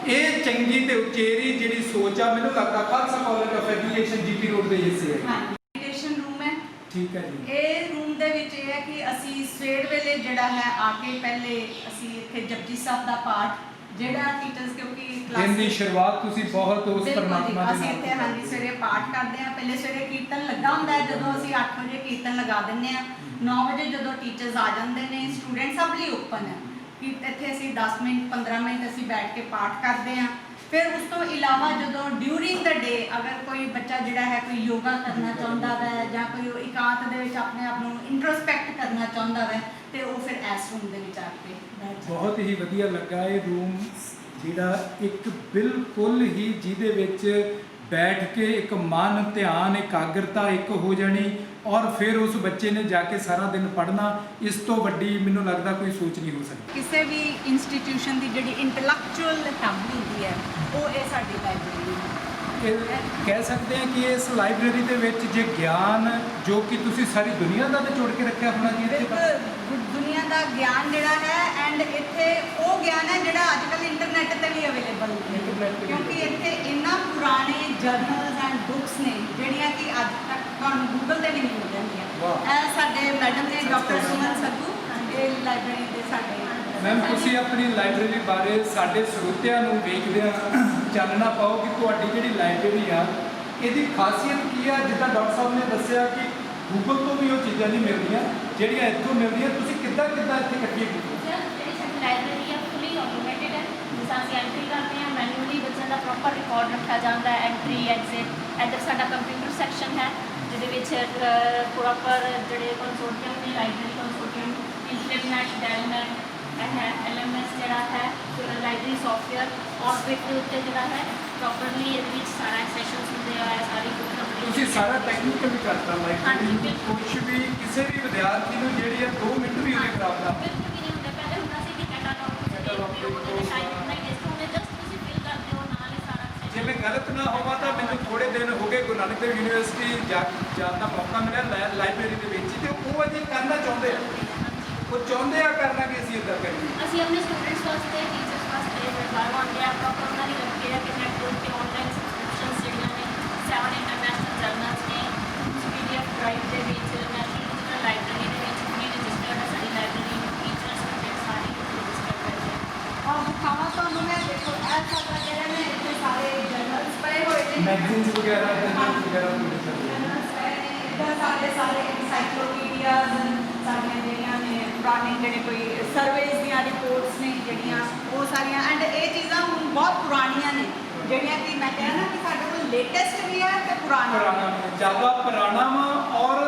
ਇਹ ਚੰਗੀ ਤੇ ਉਚੇਰੀ ਜਿਹੜੀ ਸੋਚ ਆ ਮੈਨੂੰ ਲੱਗਦਾ Khalsa college of education GP road ਦੇ ਹਿੱਸੇ ਹੈ। ਹਾਂਜੀ, ਮੈਡੀਟੇਸ਼ਨ ਰੂਮ ਹੈ। ਠੀਕ ਹੈ ਜੀ। ਇਹ ਰੂਮ ਦੇ ਵਿੱਚ ਇਹ ਹੈ ਕਿ ਅਸੀਂ ਸਵੇਰ ਵੇਲੇ ਜਿਹੜਾ ਹੈ ਆ ਕੇ ਪਹਿਲੇ ਅਸੀਂ ਇੱਥੇ ਜਪਜੀ ਸਾਹਿਬ ਦਾ ਪਾਠ ਜਿਹੜਾ ਟੀਚਰਸ ਕਿਉਂਕਿ ਦਿਨ ਦੀ ਸ਼ੁਰੂਆਤ ਤੁਸੀਂ ਬਹੁਤ ਉਸ ਪਰਮਾਤਮਾ ਦੇ ਅਸੀਂ ਨਾਲ ਇੱਥੇ ਹਾਂਜੀ ਸਵੇਰੇ ਪਾਠ ਕਰਦੇ ਹਾਂ। ਪਹਿਲੇ ਸਵੇਰੇ ਕੀਰਤਨ ਲੱਗਾ ਹੁੰਦਾ ਹੈ, ਜਦੋਂ ਅਸੀਂ 8 ਵਜੇ ਕੀਰਤਨ ਲਗਾ ਦਿੰਦੇ ਹਾਂ। 9 ਵਜੇ ਜਦੋਂ ਟੀਚਰਸ ਆ ਜਾਂਦੇ ਨੇ, ਸਟੂਡੈਂਟ ਸਭ ਲਈ ਓਪਨ ਹੈ ਕਿ ਇੱਥੇ ਅਸੀਂ 10 ਮਿੰਟ 15 ਮਿੰਟ ਅਸੀਂ ਬੈਠ ਕੇ ਪਾਠ ਕਰਦੇ ਹਾਂ। ਫਿਰ ਉਸ ਤੋਂ ਇਲਾਵਾ ਜਦੋਂ ਡਿਊਰਿੰਗ ਦਾ ਡੇ ਅਗਰ ਕੋਈ ਬੱਚਾ ਜਿਹੜਾ ਹੈ ਕੋਈ ਯੋਗਾ ਕਰਨਾ ਚਾਹੁੰਦਾ ਹੈ ਜਾਂ ਕੋਈ ਇਕਾਂਤ ਦੇ ਵਿੱਚ ਆਪਣੇ ਆਪ ਨੂੰ ਇੰਟਰੋਸਪੈਕਟ ਕਰਨਾ ਚਾਹੁੰਦਾ ਹੈ ਤੇ ਉਹ ਫਿਰ ਇਸ ਰੂਮ ਦੇ ਵਿੱਚ ਆ ਕੇ ਬੈਠ ਜਾਂਦਾ। ਬਹੁਤ ਹੀ ਵਧੀਆ ਲੱਗਾ ਇਹ ਰੂਮ ਜਿਹੜਾ ਇੱਕ ਬਿਲਕੁਲ ਹੀ ਜਿਹਦੇ ਵਿੱਚ ਬੈਠ ਕੇ ਇੱਕ ਮਨ, ਧਿਆਨ, ਇਕਾਗਰਤਾ ਇੱਕ ਹੋ ਜਾਣੀ ਔਰ ਫਿਰ ਉਸ ਬੱਚੇ ਨੇ ਜਾ ਕੇ ਸਾਰਾ ਦਿਨ ਪੜ੍ਹਨਾ। ਇਸ ਤੋਂ ਵੱਡੀ ਮੈਨੂੰ ਲੱਗਦਾ ਕੋਈ ਸੋਚ ਨਹੀਂ ਹੋ ਸਕਦੀ। ਕਿਸੇ ਵੀ ਇੰਸਟੀਟਿਊਸ਼ਨ ਦੀ ਜਿਹੜੀ ਇੰਟੈਲੈਕਚੁਅਲ ਹੱਬ ਹੁੰਦੀ ਹੈ ਉਹ ਇਹ ਸਾਡੀ ਲਾਇਬ੍ਰੇਰੀ ਹੈ। ਇਹ ਕਹਿ ਸਕਦੇ ਹਾਂ ਕਿ ਇਸ ਲਾਇਬ੍ਰੇਰੀ ਦੇ ਵਿੱਚ ਜੇ ਗਿਆਨ ਜੋ ਕਿ ਤੁਸੀਂ ਸਾਰੀ ਦੁਨੀਆ ਦਾ ਨਿਚੋੜ ਕੇ ਰੱਖਿਆ ਹੋਣਾ ਜੀ ਇੱਥੇ ਦੁਨੀਆ ਦਾ ਗਿਆਨ ਜਿਹੜਾ ਹੈ ਐਂਡ ਇੱਥੇ ਉਹ ਗਿਆਨ ਹੈ ਜਿਹੜਾ ਅੱਜ ਕੱਲ੍ਹ ਇੰਟਰਨੈਟ ਤੇ ਵੀ ਅਵੇਲੇਬਲ ਹੈ ਕਿਉਂਕਿ ਇੱਥੇ ਇੰਨਾ ਪੁਰਾਣੇ ਜਰਨਲਸ ਐਂਡ ਬੁੱਕਸ ਨੇ ਜਿਹੜੀਆਂ ਕਿ ਅੱਜ ਤੱਕ ਤੁਹਾਨੂੰ ਮੈਡਮ ਨੇ ਡਾਕਟਰ ਸੁਮਨ ਸੱਗੂ ਇਹ ਲਾਇਬ੍ਰੇਰੀ ਦੇ ਸਾਡੇ ਮੈਮ ਤੁਸੀਂ ਆਪਣੀ ਲਾਇਬ੍ਰੇਰੀ ਬਾਰੇ ਸਾਡੇ ਸਰੋਤਿਆਂ ਨੂੰ ਵੇਖਦਿਆਂ ਚਾਨਣਾ ਪਾਓ ਕਿ ਤੁਹਾਡੀ ਜਿਹੜੀ ਲਾਇਬ੍ਰੇਰੀ ਆ ਇਹਦੀ ਖਾਸੀਅਤ ਕੀ ਆ। ਜਿੱਦਾਂ ਡਾਕਟਰ ਸਾਹਿਬ ਨੇ ਦੱਸਿਆ ਕਿ ਗੂਗਲ ਤੋਂ ਵੀ ਉਹ ਚੀਜ਼ਾਂ ਨਹੀਂ ਮਿਲਦੀਆਂ ਜਿਹੜੀਆਂ ਇੱਥੋਂ ਮਿਲਦੀਆਂ, ਤੁਸੀਂ ਕਿੱਦਾਂ ਇੱਥੇ ਇਕੱਠੀਆਂ ਕੀਤੀਆਂ? ਜਿਹੜੀ ਸਾਡੀ ਲਾਇਬ੍ਰੇਰੀ ਹੈ ਫੁੱਲੀ ਆਟੋਮੇਟਿਡ ਹੈ। ਜਿਸ ਅਸੀਂ ਐਂਟਰੀ ਕਰਦੇ ਹਾਂ ਮੈਨੂਅਲੀ ਬੱਚਿਆਂ ਦਾ ਪ੍ਰੋਪਰ ਰਿਕਾਰਡ ਰੱਖਿਆ ਜਾਂਦਾ ਹੈ, ਐਂਟਰੀ ਐਗਜ਼ਿਟ। ਇੱਧਰ ਸਾਡਾ ਕੰਪਿਊਟਰ ਸੈਕਸ਼ਨ ਹੈ ਜਿਹਦੇ ਵਿੱਚ ਪ੍ਰੋਪਰ ਜਿਹੜੇ ਕੰਸੋਰਟੀਅਮ ਨੇ ਲਾਇਬ੍ਰੇਰੀ ਕੰਸੋਰਟੀਅਮ ਇੰਟਰਨੈਟ ਡੈਲਨੈਟ ਹੈ LMS ਜਿਹੜਾ ਹੈ ਲਾਇਬ੍ਰੇਰੀ ਸੌਫਟਵੇਅਰ ਔਰਬਿਟ ਦੇ ਉੱਤੇ ਜਿਹੜਾ ਹੈ ਪ੍ਰੋਪਰਲੀ ਇਹਦੇ ਵਿੱਚ ਸਾਰਾ ਸੈਸ਼ਨਸ ਹੁੰਦੇ ਆ ਸਾਰੀ ਬੁੱਕ ਤੁਸੀਂ ਸਾਰਾ ਟੈਕਨੀਕਲ ਵੀ ਕਰਤਾ ਲਾਇਬ੍ਰੇਰੀ ਕੁਝ ਵੀ ਕਿਸੇ ਵੀ ਵਿਦਿਆਰਥੀ ਨੂੰ ਜਿਹੜੀ ਹੈ 2 ਮਿੰਟ ਵੀ ਉਹਨੇ ਖਰਾਬ ਨਾ ਬਿਲਕੁਲ ਵੀ ਨਹੀਂ ਹੁੰਦਾ। ਪਹਿਲੇ ਹੁੰਦਾ ਸੀ ਕਿ ਕੈਟਾਲੌਗ ਤੁਸੀਂ ਦੇਖਦੇ ਹੋ ਉਹਦੇ ਟਾਈਮ ਹੁੰਦਾ ਇਸ ਤੋਂ ਜਸਟ ਤੁਸੀਂ ਫਿਲ ਕਰਦੇ ਹੋ ਨਾਲ ਹੀ ਸਾਰਾ ਜੇ ਮੈਂ ਗਲਤ ਨਾ ਹੋਵਾਂ ਤਾਂ ਮੈਨੂੰ ਥੋੜੇ ਦਿਨ ਹੋ ਗਏ ਗੁਰੂ ਨਾਨਕ ਦੇਵ ਯੂਨੀਵਰਸਿਟੀ ਜਾਣ ਦਾ ਮੌਕਾ ਮਿਲਿਆ ਲਾਇਬ੍ਰੇਰੀ ਦੇ ਵਿੱਚ, ਤੇ ਉਹ ਅਜੇ ਕਰਨਾ ਚਾਹੁੰਦੇ ਆ, ਉਹ ਚਾਹੁੰਦੇ ਆ ਕਰਨਾ ਕਿ ਅਸੀਂ ਇੱਦਾਂ ਕਰੀਏ। ਅਸੀਂ ਆਪਣੇ ਸਟੂਡੈਂਟਸ ਵਾਸਤੇ ਟੀਚਰਸ ਵਾਸਤੇ ਬਾਹਰੋਂ ਆਉਂਦੇ ਆ ਪ੍ਰੋਪਰ ਉਹਨਾਂ ਦੀ ਰੱਖੀ ਹੈ ਕਿ ਨੈਟਵਰਕ ਤੇ ਆਨਲਾਈਨ ਸਬਸਕ੍ਰਿਪਸ਼ਨਸ ਜਿਹੜੀਆਂ ਨੇ 7 ਇੰਟਰਨੈਸ਼ਨਲ ਜਰਨਲਸ ਨੇ PDF ਡਰਾਈਵ ਦੇ ਵਿੱਚ ਨੈਸ਼ਨਲ ਡਿਜੀਟਲ ਲਾਇਬ੍ਰੇਰੀ ਦੇ ਵਿੱਚ ਵੀ ਰਜਿਸਟਰਡ ਹੈ ਸਾਡੀ ਲਾਇਬ੍ਰੇਰੀ ਟੀਚਰਸ ਸਟੂਡੈਂਟਸ ਸਾਰੇ ਰਜਿਸਟਰ ਕਰਦੇ ਆ। ਔਰ ਦਿਖਾਵਾਂ ਤੁਹਾਨੂੰ ਮੈਂ ਦੇਖੋ ਇਹ ਸਾਡਾ ਜਿਹੜਾ ਨੇ ਇੱਥੇ ਸਾਰੇ ਜਰਨਲਸ ਪਏ ਹੋਏ ਨੇ, ਮੈਗਜ਼ੀਨਸ ਵਗੈਰਾ ਜਰਨਲਸ ਵਗੈਰਾ ਤੁਹਾਡੇ ਚੱਲਦੇ ਜਰਨਲਸ ਪਏ ਨੇ ਇੱਧਰ ਸਾਰੇ ਐਨਸਾਈਕਲੋਪੀਡੀਆਜ਼ ਸਾਡੀਆਂ ਜਿਹੜੀਆਂ ਨੇ ਪੁਰਾਣੇ ਜਿਹੜੇ ਕੋਈ ਸਰਵੇਜ਼ ਦੀਆਂ ਰਿਪੋਰਟਸ ਨੇ ਜਿਹੜੀਆਂ ਉਹ ਸਾਰੀਆਂ ਐਂਡ ਇਹ ਚੀਜ਼ਾਂ ਹੁਣ ਬਹੁਤ ਪੁਰਾਣੀਆਂ ਨੇ ਜਿਹੜੀਆਂ ਕਿ ਮੈਂ ਕਿਹਾ ਨਾ ਕਿ ਸਾਡੇ ਕੋਲ ਲੇਟੈਸਟ ਵੀ ਹੈ ਤੇ ਪੁਰਾਣਾ ਜ਼ਿਆਦਾ ਪੁਰਾਣਾ ਵਾ ਔਰ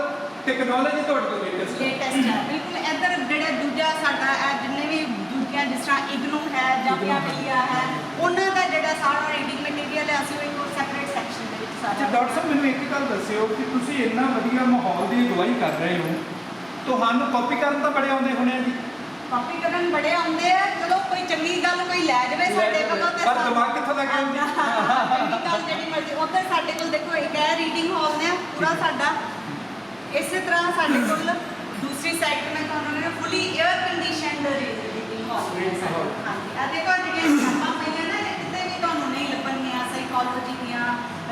ਟੈਕਨੋਲੋਜੀ ਤੁਹਾਡੇ ਕੋਲ ਲੇਟੈਸਟ ਹੈ ਬਿਲਕੁਲ। ਇੱਧਰ ਜਿਹੜਾ ਦੂਜਾ ਸਾਡਾ ਇਹ ਜਿੰਨੇ ਵੀ ਦੂਜੀਆਂ ਜਿਸ ਤਰ੍ਹਾਂ ਇਗਨੂ ਹੈ ਜਾਮੀਆ ਮਿਲੀਆ ਹੈ ਉਹਨਾਂ ਦਾ ਜਿਹੜਾ ਸਾਰਾ ਰੀਡਿੰਗ ਮਟੀਰੀਅਲ ਹੈ ਅਸੀਂ ਉਹ ਇੱਕ ਸੈਪਰੇਟ ਸੈਕਸ਼ਨ ਦੇ ਵਿੱਚ ਅੱਛਾ ਸਾਰਾ। ਡਾਕਟਰ ਸਾਹਿਬ ਮੈਨੂੰ ਇੱਕ ਗੱਲ ਦੱਸਿਓ ਕਿ ਤੁਸੀਂ ਇੰਨਾ ਵਧੀਆ ਮਾਹੌਲ ਦੀ ਅਗਵਾਈ ਕਰ ਰਹੇ ਹੋ, ਤੁਹਾਨੂੰ ਕਾਪੀ ਕਰਨ ਤਾਂ ਬੜੇ ਆਉਂਦੇ ਹੋਣੇ ਆ ਜੀ? ਕਾਪੀ ਕਰਨ ਬੜੇ ਆਉਂਦੇ ਆ, ਚਲੋ ਕੋਈ ਚੰਗੀ ਗੱਲ ਕੋਈ ਲੈ ਜਾਵੇ ਸਾਡੇ ਕੋਲੋਂ ਤੇ ਪਰ ਦਿਮਾਗ ਕਿੱਥੋਂ ਲੱਗ ਗਿਆ? ਚੰਗੀ ਗੱਲ ਜਿਹੜੀ ਮਰਜ਼ੀ ਉੱਧਰ ਸਾਡੇ ਕੋਲ ਦੇਖੋ ਇੱਕ ਹੈ ਰੀਡਿੰਗ ਹਾਲ ਨੇ ਪੂਰਾ ਸਾਡਾ। ਇਸੇ ਤਰ੍ਹਾਂ ਸਾਡੇ ਕੋਲ ਦੂਸਰੀ ਸਾਈਡ ਤੇ ਮੈਂ ਤੁਹਾਨੂੰ ਨਾ ਫੁੱਲੀ 에ਅਰ ਕੰਡੀਸ਼ਨਡ ਰੀਡਿੰਗ ਹਾਲ ਹਾਂਜੀ ਆ ਦੇਖੋ ਜਿਹੜੀਆਂ ਕਿਤਾਬਾਂ ਪਈਆਂ ਨਾ ਇਹ ਕਿਤੇ ਵੀ ਤੁਹਾਨੂੰ ਨਹੀਂ ਲੱਭਣਗੀਆਂ ਸਾਈਕੋਲੋਜੀ ਦੀਆਂ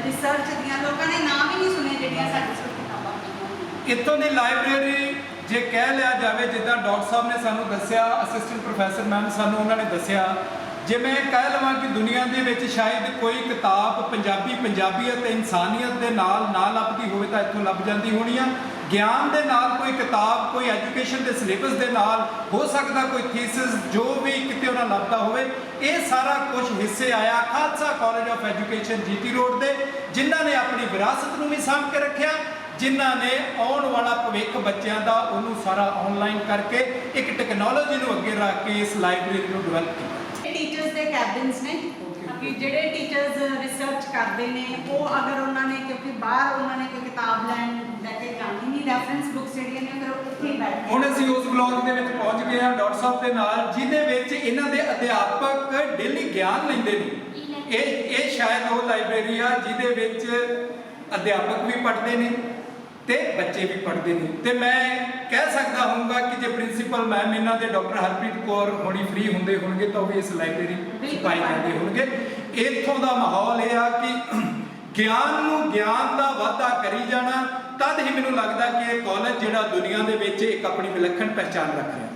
ਰਿਸਰਚ ਦੀਆਂ ਲੋਕਾਂ ਨੇ ਨਾਮ ਹੀ ਨਹੀਂ ਸੁਣੇ ਜਿਹੜੀਆਂ ਸਾਡੇ ਕੋਲ ਕਿਤਾਬਾਂ ਪਈਆਂ। ਇੱਥੋਂ ਦੀ ਲਾਇਬ੍ਰੇਰੀ ਜੇ ਕਹਿ ਲਿਆ ਜਾਵੇ ਜਿੱਦਾਂ ਡਾਕਟਰ ਸਾਹਿਬ ਨੇ ਸਾਨੂੰ ਦੱਸਿਆ, ਅਸਿਸਟੈਂਟ ਪ੍ਰੋਫੈਸਰ ਮੈਮ ਸਾਨੂੰ ਉਹਨਾਂ ਨੇ ਦੱਸਿਆ, ਜੇ ਮੈਂ ਕਹਿ ਲਵਾਂ ਕਿ ਦੁਨੀਆ ਦੇ ਵਿੱਚ ਸ਼ਾਇਦ ਕੋਈ ਕਿਤਾਬ ਪੰਜਾਬੀਅਤ ਤੇ ਇਨਸਾਨੀਅਤ ਦੇ ਨਾਲ ਨਾ ਲੱਭਦੀ ਹੋਵੇ ਤਾਂ ਇੱਥੋਂ ਲੱਭ ਜਾਂਦੀ ਹੋਣੀ ਆ। ਗਿਆਨ ਦੇ ਨਾਲ ਕੋਈ ਕਿਤਾਬ ਕੋਈ ਐਜੂਕੇਸ਼ਨ ਦੇ ਸਿਲੇਬਸ ਦੇ ਨਾਲ ਹੋ ਸਕਦਾ ਕੋਈ ਥੀਸਿਸ ਜੋ ਵੀ ਕਿਤੇ ਉਹਨਾਂ ਲੱਭਦਾ ਹੋਵੇ। ਇਹ ਸਾਰਾ ਕੁਝ ਹਿੱਸੇ ਆਇਆ Khalsa college of education GT road ਦੇ, ਜਿਨ੍ਹਾਂ ਨੇ ਆਪਣੀ ਵਿਰਾਸਤ ਨੂੰ ਵੀ ਸਾਂਭ ਕੇ ਰੱਖਿਆ, ਜਿਨ੍ਹਾਂ ਨੇ ਆਉਣ ਵਾਲਾ ਭਵਿੱਖ ਬੱਚਿਆਂ ਦਾ ਉਹਨੂੰ ਸਾਰਾ ਆਨਲਾਈਨ ਕਰਕੇ ਇੱਕ ਟੈਕਨੋਲੋਜੀ ਨੂੰ ਅੱਗੇ ਰੱਖ ਕੇ ਇਸ ਲਾਇਬ੍ਰੇਰੀ ਨੂੰ ਡਿਵੈਲਪ ਕੀਤਾ। ਟੀਚਰਸ ਦੇ ਕੈਬਿਨਸ ਨੇ ਕਿ ਜਿਹੜੇ ਟੀਚਰਸ ਰਿਸਰਚ ਕਰਦੇ ਨੇ ਉਹ ਅਗਰ ਉਹਨਾਂ ਨੇ ਕਿਉਂਕਿ ਬਾਹਰ ਉਹਨਾਂ ਨੇ ਕੋਈ ਕਿਤਾਬ ਲੈ ਕੇ ਜਾਣੀ ਨਹੀਂ, ਰੈਫਰੈਂਸ ਬੁੱਕਸ ਜਿਹੜੀਆਂ ਨੇ ਫਿਰ ਉਹ ਉੱਥੇ ਹੀ ਬੈਠਦੇ। ਹੁਣ ਅਸੀਂ ਉਸ ਬਲਾਕ ਦੇ ਵਿੱਚ ਪਹੁੰਚ ਗਏ ਹਾਂ ਡਾਕਟਰ ਸਾਹਿਬ ਦੇ ਨਾਲ, ਜਿਹਦੇ ਵਿੱਚ ਇਹਨਾਂ ਦੇ ਅਧਿਆਪਕ ਡੇਲੀ ਗਿਆਨ ਲੈਂਦੇ ਨੇ। ਇਹ ਸ਼ਾਇਦ ਉਹ ਲਾਇਬ੍ਰੇਰੀ ਆ ਜਿਹਦੇ ਵਿੱਚ ਅਧਿਆਪਕ ਵੀ ਪੜ੍ਹਦੇ ਨੇ ਤੇ ਬੱਚੇ ਵੀ ਪੜ੍ਹਦੇ ਨੇ। ਤੇ ਮੈਂ ਕਹਿ ਸਕਦਾ ਹੋਊਗਾ ਕਿ ਜੇ ਪ੍ਰਿੰਸੀਪਲ ਮੈਮ ਇਹਨਾਂ ਦੇ ਡਾਕਟਰ ਹਰਪ੍ਰੀਤ ਕੌਰ ਹੋਣੀ ਫ੍ਰੀ ਹੁੰਦੇ ਹੋਣਗੇ ਤਾਂ ਉਹ ਵੀ ਇਸ ਲਾਇਬ੍ਰੇਰੀ ਪਾਈ ਜਾਂਦੇ ਹੋਣਗੇ। ਇੱਥੋਂ ਦਾ ਮਾਹੌਲ ਇਹ ਆ ਕਿ ਗਿਆਨ ਨੂੰ ਗਿਆਨ ਦਾ ਵਾਧਾ ਕਰੀ ਜਾਣਾ, ਤਦ ਹੀ ਮੈਨੂੰ ਲੱਗਦਾ ਕਿ ਇਹ ਕਾਲਜ ਜਿਹੜਾ ਦੁਨੀਆ ਦੇ ਵਿੱਚ ਇੱਕ ਆਪਣੀ ਵਿਲੱਖਣ ਪਹਿਚਾਣ ਰੱਖ ਰਿਹਾ।